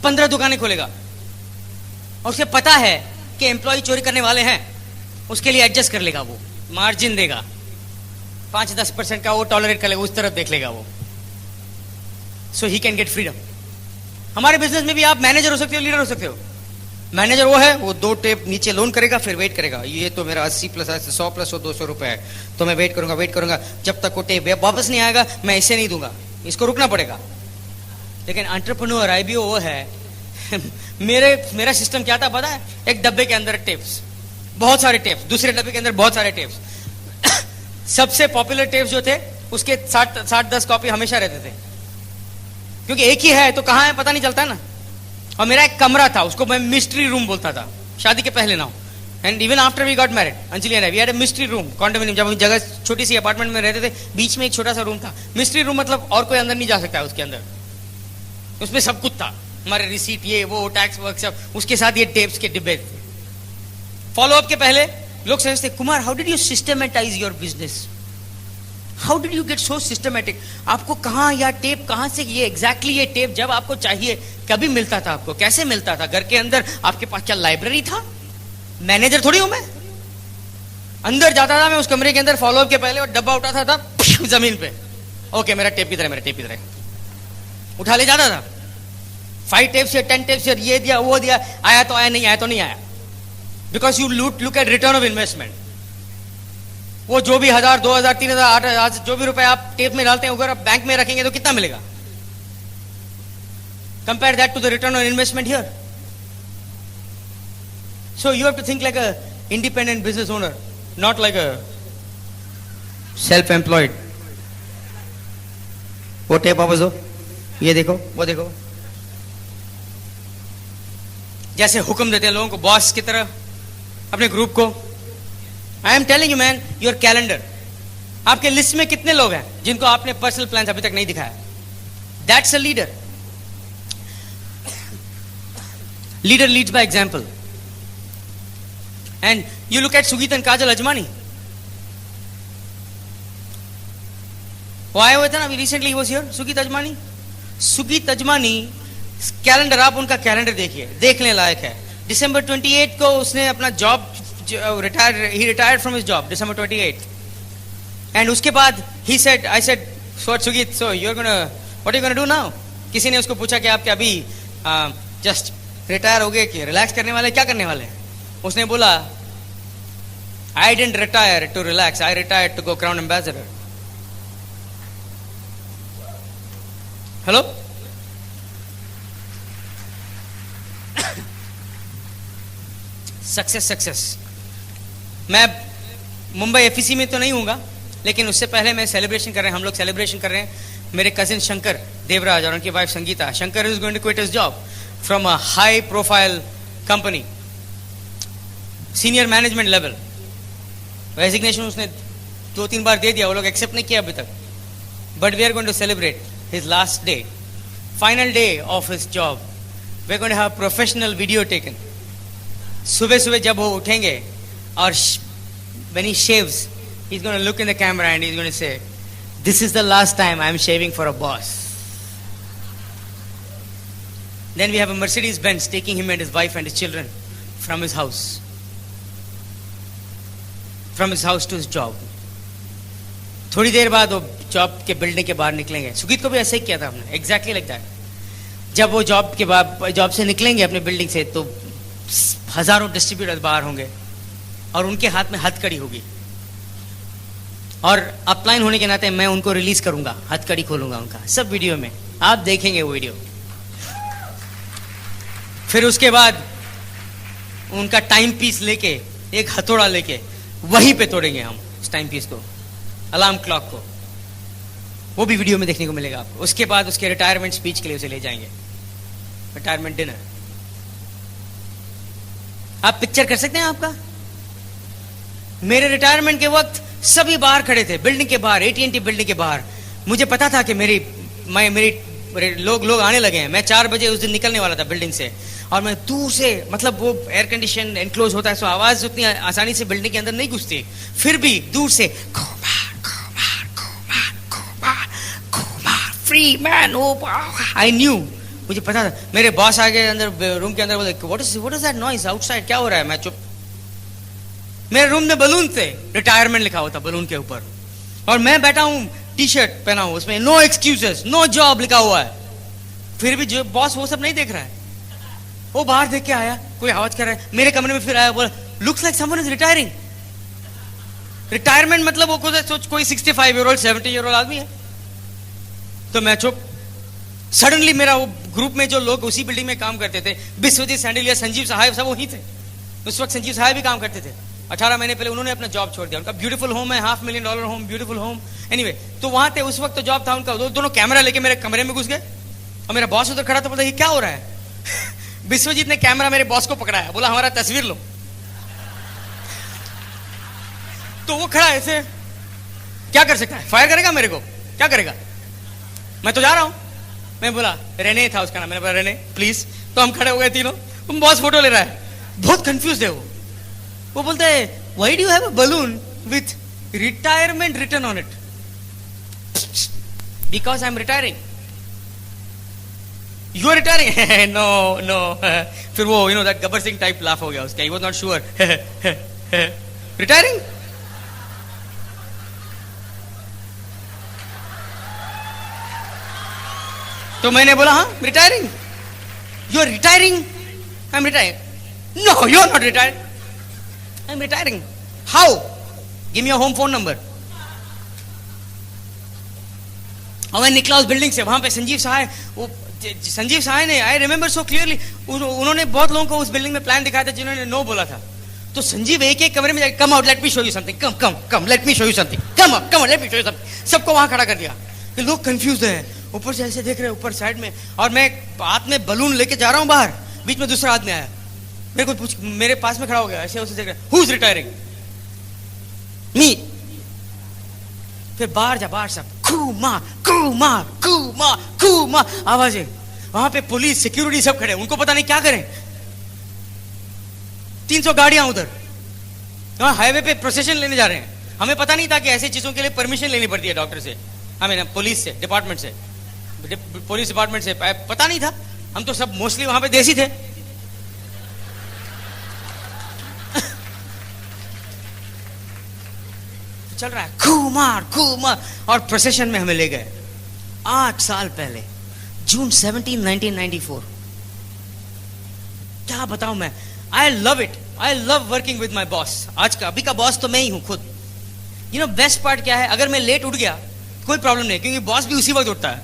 15 दुकानें खोलेगा और उसे पता है कि एम्प्लॉय चोरी करने वाले हैं, उसके लिए एडजस्ट कर लेगा, वो मार्जिन देगा, 5-10% का वो टॉलरेट कर लेगा, उस तरफ देख लेगा वो, सो ही कैन गेट फ्रीडम. हमारे बिजनेस में भी आप मैनेजर हो सकते हो, लीडर हो सकते हो. मैनेजर वो है, वो 2 टेप नीचे लोन करेगा, फिर वेट करेगा, ये तो मेरा 80 प्लस 100 प्लस 200 रुपए है, तो मैं वेट करूंगा जब तक वो टेप वापस नहीं आएगा, मैं इसे नहीं दूंगा, इसको रुकना पड़ेगा. लेकिन एंटरप्रेन्योर आईबीओ वो है मेरा सिस्टम क्या था पता है? एक डब्बे के अंदर टेप्स, बहुत सारे टेप्स, दूसरे डब्बे के अंदर बहुत सारे टेप्स. सबसे पॉपुलर टेप्स जो थे उसके 60-10 कॉपी हमेशा रहते थे, क्योंकि एक ही है तो कहां है पता नहीं चलता ना. और मेरा एक कमरा था, उसको मैं मिस्ट्री रूम बोलता था, शादी के पहले ना. And even after we got married, Anjali and I, we had a mystery room condominium. जब हम जगह छोटी सी अपार्टमेंट में रहते थे, बीच में एक छोटा सा रूम था. मिस्ट्री रूम मतलब और कोई अंदर नहीं जा सकता है उसके अंदर. उसमें सब कुछ था, हमारे रिसीट, ये वो, टैक्स वर्क सब, उसके साथ ये टेप्स के डिब्बे थे. फॉलो अप के पहले लोग समझते, Kumar how did you systematise your business, how did you get so systematic. आपको कहां या टेप कहां से, ये एग्जैक्टली ये टेप जब आपको चाहिए कभी मिलता था, आपको कैसे मिलता था? घर के अंदर आपके पास क्या लाइब्रेरी था? मैनेजर थोड़ी हूं मैं. अंदर जाता था मैं उस कमरे के अंदर फॉलोअप के पहले, और डब्बा उठाता था जमीन पे, ओके मेरा टेप किधर है, उठा ले जाता था. 5 टेप्स या 10 टेप्स, ये दिया वो दिया, आया तो आया, नहीं आया तो नहीं आया. Because you look eight return of investment. वो जो भी 1000, 2000, 3000, 8000 जो भी रुपए आप टेप में डालते हैं, अगर आप बैंक में रखेंगे तो कितना मिलेगा? Compare that to the return on investment here. So you have to think like a independent business owner, not like a self employed. वो टेप वापस दो, ये देखो, वो देखो. जैसे हुक्म देते हैं लोगों को, बॉस की तरह अपने ग्रुप को. I am telling you man, your calendar, आपके लिस्ट में कितने लोग हैं जिनको आपने पर्सनल प्लान अभी तक नहीं दिखाया? That's a leader. Leader leads by example. And you look at Sugeet and Kajal Ajmani. वो आए हुए थे ना, रिसेंटली ही was here, Sugeet Ajmani calendar, आप उनका कैलेंडर देखिए, देखने लायक है. December 28 को उसने अपना job retired from his job, December 28. And उसके बाद he said, I said, Sugeet, so you are gonna, what are you gonna do now? किसी ने उसको पूछा कि आप क्या अभी जस्ट रिटायर हो गए कि रिलैक्स करने वाले, क्या करने वाले? उसने बोला, I didn't retire to relax, I retired to go crown ambassador. Hello, success. मैं मुंबई एफईसी में तो नहीं हूँगा, लेकिन उससे पहले मैं सेलिब्रेशन कर रहे हैं, हम लोग सेलिब्रेशन कर रहे हैं. मेरे कजिन शंकर देवराज और उनकी wife Sangeeta. Shankar is going to quit his job from a high profile company, senior management level. Resignation उसने 2-3 बार दे दिया, वो लोग एक्सेप्ट नहीं किया अभी तक. But we are going to celebrate his last day, final day of his job. We are going to have professional video taken. सुबह सुबह जब वो उठेंगे और when he shaves, he's going to look in the camera and he's going to say, this is the last time I'm shaving for a boss. Then we have a Mercedes Benz taking him and his wife and his children from his house. From his house to his job. थोड़ी देर बाद वो जॉब के बिल्डिंग के बाहर निकलेंगे। सुगीत को भी ऐसे ही किया था हमने, एग्जैक्टली लाइक दैट। जब वो जॉब से निकलेंगे अपने बिल्डिंग से, तो हजारों डिस्ट्रीब्यूटर बाहर होंगे और उनके हाथ में हथकड़ी होगी, और अपलाइन होने के नाते मैं उनको रिलीज करूंगा, हथकड़ी खोलूंगा उनका, सब वीडियो में आप देखेंगे वो वीडियो। फिर उसके बाद उनका टाइम पीस लेके, एक हथौड़ा लेके वहीं पे तोड़ेंगे हम उस टाइम पीस को, अलार्म क्लॉक को। वो भी वीडियो में देखने को मिलेगा आपको। उसके बाद उसके रिटायरमेंट स्पीच के लिए उसे ले जाएंगे, रिटायरमेंट डिनर। आप पिक्चर कर सकते हैं आपका? मेरे रिटायरमेंट के वक्त सभी बाहर खड़े थे, बिल्डिंग के बाहर, AT&T बिल्डिंग के बाहर। मुझे पता था कि मेरी लोग आने लगे हैं। मैं 4 बजे उस दिन निकलने वाला था बिल्डिंग से, और मैं दूर से, मतलब वो एयर कंडीशन एनक्लोज होता है, सो आवाज उतनी आसानी से बिल्डिंग के अंदर नहीं घुसती, फिर भी दूर से फ्री मैन, आई न्यू, मुझे पता था। मेरे बॉस आगे अंदर रूम के अंदर बोले, what is that noise outside, क्या हो रहा है? मैं चुप। मेरे रूम में बलून थे, रिटायरमेंट लिखा हुआ था बलून के ऊपर, और मैं बैठा हूं, टी-शर्ट पहना हूं, उसमें नो एक्सक्यूजेस, नो जॉब लिखा हुआ है। फिर भी जो बॉस वो सब नहीं देख रहा है, वो बाहर देख के आया, कोई आवाज कर रहा है मेरे कमरे में, फिर आया, बोला looks like someone is retiring. Retirement मतलब वो कोई 65 ईयर ओल्ड 70 ईयर ओल्ड आदमी है। तो मैं चुप। सडनली मेरा वो ग्रुप में जो लोग उसी बिल्डिंग में काम करते थे, बिस्वजीत सैंडिलिया, संजीव साहब, सब वही थे। उस वक्त संजीव साहब भी काम करते थे। 18 महीने पहले उन्होंने अपना जॉब छोड़ दिया। उनका ब्यूटीफुल होम है, $500,000 होम, ब्यूटीफुल होम। एनीवे, तो वहां थे उस वक्त, तो जॉब था उनका। दोनों कैमरा लेके मेरे कमरे में घुस गए, और मेरा बॉस उधर खड़ा था। बोला ये क्या हो रहा है? विश्वजीत ने कैमरा मेरे बॉस को पकड़ाया, बोला हमारा तस्वीर लो। तो वो खड़ा ऐसे, क्या कर सकता है? फायर करेगा मेरे को? क्या करेगा? मैं तो जा रहा हूं। मैं बोला, रेने था उसका नाम, मैंने बोला रेने प्लीज। तो हम खड़े हो गए तीनों, तुम बॉस फोटो ले रहा है। बहुत कंफ्यूज है वो बोलता है, why do you have a balloon with retirement written on it? Because I am retiring. You are retiring? No. फिर वो that Gabbar Singh type laugh हो गया उसका, he was not sure. Retiring? तो मैंने बोला हाँ retiring. You are retiring? I am retiring. No you are not retiring, I am retiring. How? Give me your home phone number. और मैं निकला उस बिल्डिंग से, वहां पे संजीव साहब ने, आई रिमेंबर सो क्लियरली, उन्होंने बहुत लोगों को उस बिल्डिंग में प्लान दिखाया था जिन्होंने नो बोला था। तो संजीव एक कमरे में जाके, come out, let me show you something, come let me show you something, come let me show you something. सबको वहां खड़ा कर दिया। लोग कंफ्यूज हैं, ऊपर से ऐसे देख रहे हैं, ऊपर साइड में, और मैं हाथ में बलून लेके जा रहा हूं बाहर। बीच में दूसरा आदमी आया, मेरे को पूछ, मेरे पास में खड़ा हो गया, ऐसे उसे देख रहा है, हु इज रिटायरिंग? मी। फिर बाहर सब कूमा आवाजें। वहां पे पुलिस, सिक्योरिटी सब खड़े, उनको पता नहीं क्या करें। 300 गाड़ियां उधर, हाईवे पे प्रोसेशन लेने जा रहे हैं। हमें पता नहीं था कि ऐसी चीजों के लिए परमिशन लेनी पड़ती है डॉक्टर से, हमें पुलिस से, डिपार्टमेंट से, पुलिस डिपार्टमेंट से पता नहीं था। हम तो सब मोस्टली वहां पे देसी थे। चल रहा है घूमा, और प्रोसेशन में हमें ले गए 8 साल पहले, जून 17, 1994। क्या बताऊं मैं, I love it, I love working with my boss. आज का, अभी का बॉस तो मैं ही हूं खुद। बेस्ट पार्ट क्या है, अगर मैं लेट उठ गया कोई प्रॉब्लम नहीं, क्योंकि बॉस भी उसी वक्त उठता है।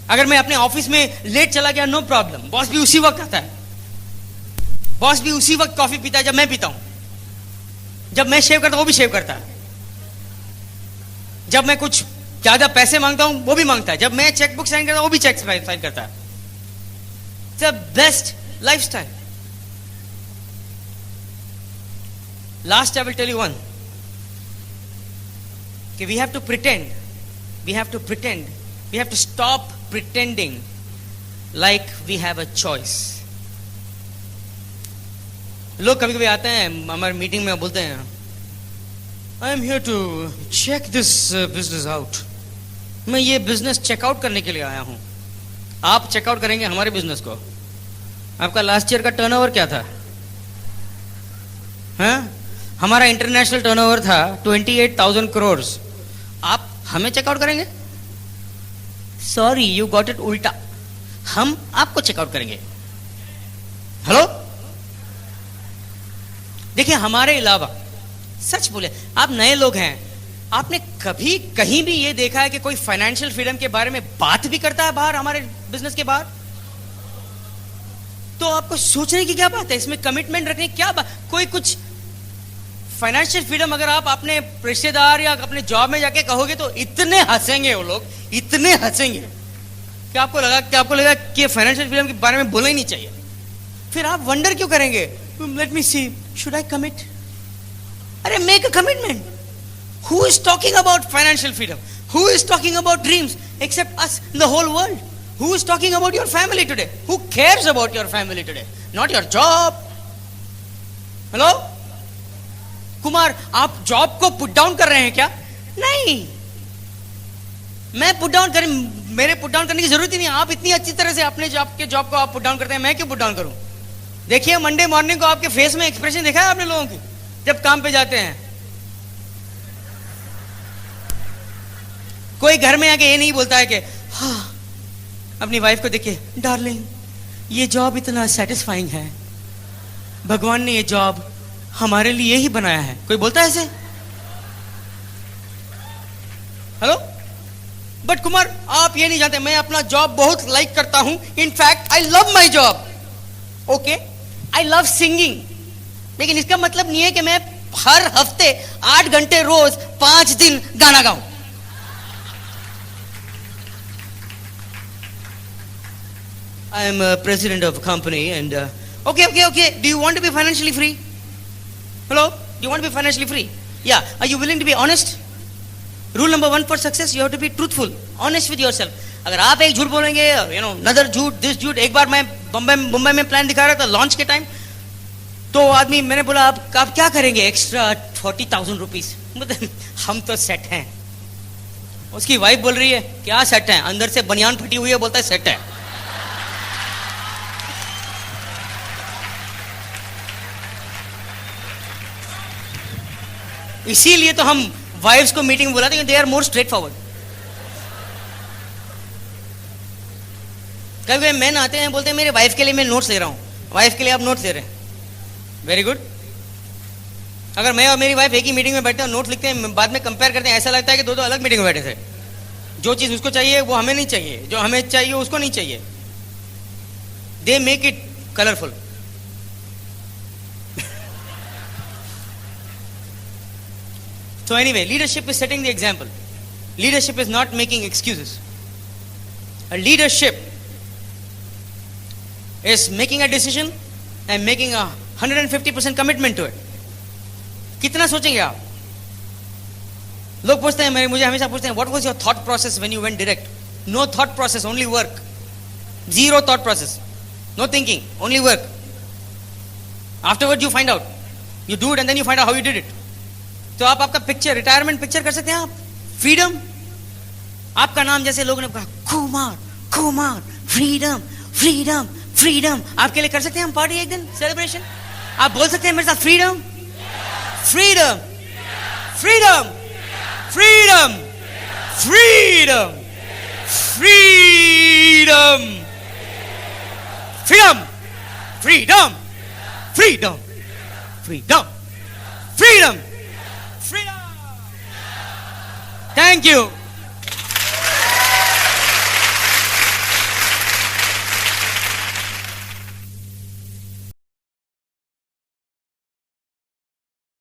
अगर मैं अपने ऑफिस में लेट चला गया, नो प्रॉब्लम, बॉस भी उसी वक्त आता है। बॉस भी उसी वक्त कॉफी पीता है जब मैं पीता हूं। जब मैं शेव करता हूं वो भी शेव करता है। जब मैं कुछ ज्यादा पैसे मांगता हूं वो भी मांगता है। जब मैं चेक बुक साइन करता हूं वो भी चेक साइन करता है। It's the best lifestyle. Last I will tell you one, कि we have to stop pretending like we have a choice. लोग कभी कभी आते हैं हमारे मीटिंग में, बोलते हैं I am here to check this business out. मैं ये बिजनेस चेकआउट करने के लिए आया हूं। आप चेकआउट करेंगे हमारे बिजनेस को? आपका लास्ट ईयर का टर्नओवर क्या था? हाँ, हमारा इंटरनेशनल टर्नओवर था 28,000 करोड़। आप हमें चेकआउट करेंगे? सॉरी, यू गॉट इट उल्टा। हम आपको चेकआउट करेंगे। हेलो, देखिए हमारे अलावा, सच बोले, आप नए लोग हैं, आपने कभी कहीं भी ये देखा है कि कोई फाइनेंशियल फ्रीडम के बारे में बात भी करता है बाहर, हमारे बिजनेस के बाहर? तो आपको सोचने की क्या बात है, इसमें कमिटमेंट रखने की क्या बात? कोई कुछ फाइनेंशियल फ्रीडम अगर आप अपने रिश्तेदार या अपने जॉब में जाके कहोगे तो इतने हंसेंगे वो लोग, इतने हंसेंगे कि आपको लगा कि फाइनेंशियल फ्रीडम के बारे में बोलना ही नहीं चाहिए। फिर आप वंडर क्यों करेंगे? Let me see, should I commit? अरे make a commitment. Who is talking about financial freedom? Who is talking about dreams except us in the whole world? Who is talking about your family today? Who cares about your family today? Not your job. Hello? Kumar, आप जॉब को पुट डाउन कर रहे हैं क्या? नहीं, मैं पुट डाउन कर, मेरे पुट डाउन करने की जरूरत ही नहीं। आप इतनी अच्छी तरह से अपने जॉब को आप पुट डाउन करते हैं, मैं क्यों पुट डाउन करूं? देखिए मंडे मॉर्निंग को आपके फेस में एक्सप्रेशन देखा है आपने लोगों की जब काम पे जाते हैं? कोई घर में आके ये नहीं बोलता है कि हाँ, अपनी वाइफ को देखिए, डार्लिंग ये जॉब इतना सेटिस्फाइंग है, भगवान ने ये जॉब हमारे लिए ही बनाया है। कोई बोलता है ऐसे? हेलो? बट कुमार, आप ये नहीं जानते, मैं अपना जॉब बहुत लाइक करता हूं। In fact I love my job. Okay, I love singing, लेकिन इसका मतलब नहीं है कि मैं हर हफ्ते 8 घंटे रोज 5 दिन गाना गाऊं। I am a president of a company and okay. Do you want to be financially free? Hello? Do you want to be financially free? Yeah. Are you willing to be honest? Rule number 1 for success, you have to be truthful, honest with yourself. अगर आप एक झूठ बोलेंगे, another झूठ, this झूठ। एक बार मैं मुंबई में प्लान दिखा रहा था लॉन्च के टाइम, तो आदमी, मैंने बोला आप क्या करेंगे एक्स्ट्रा 40,000 रुपीज? हम तो सेट हैं। उसकी वाइफ बोल रही है क्या सेट है? अंदर से बनियान फटी हुई है, बोलता है सेट है। इसीलिए तो हम वाइफ्स को मीटिंग में बुलाते हैं, they are more straightforward. कभी मैन आते हैं, बोलते हैं मेरे वाइफ के लिए मैं नोट्स ले रहा हूं। वाइफ के लिए आप नोट्स ले रहे हैं, वेरी गुड। अगर मैं और मेरी वाइफ एक ही मीटिंग में बैठते हैं, नोट्स लिखते हैं, बाद में कंपेयर करते हैं, ऐसा लगता है कि दो अलग मीटिंग में बैठे थे। जो चीज उसको चाहिए वो हमें नहीं चाहिए, जो हमें चाहिए उसको नहीं चाहिए। They make it colourful. So anyway, leadership is setting the example. Leadership is not making excuses. A leadership is making a decision and making a 150% commitment to it. कितना सोचेंगे आप? लोग पूछते हैं, मुझे हमेशा पूछते हैं, what was your thought process when you went direct? No thought process, only work. Zero thought process. No thinking, only work. Afterwards you find out. You do it and then you find out how you did it. तो आप आपका पिक्चर, रिटायरमेंट पिक्चर कर सकते हैं आप। फ्रीडम, आपका नाम जैसे लोगों ने कहा Kumar, Kumar, freedom, freedom, freedom, आपके लिए कर सकते हैं हम पार्टी एक दिन, सेलिब्रेशन। आप बोल सकते हैं मेरे साथ freedom, freedom, freedom, freedom, freedom, freedom, freedom, freedom, freedom, freedom, freedom, freedom. Thank you.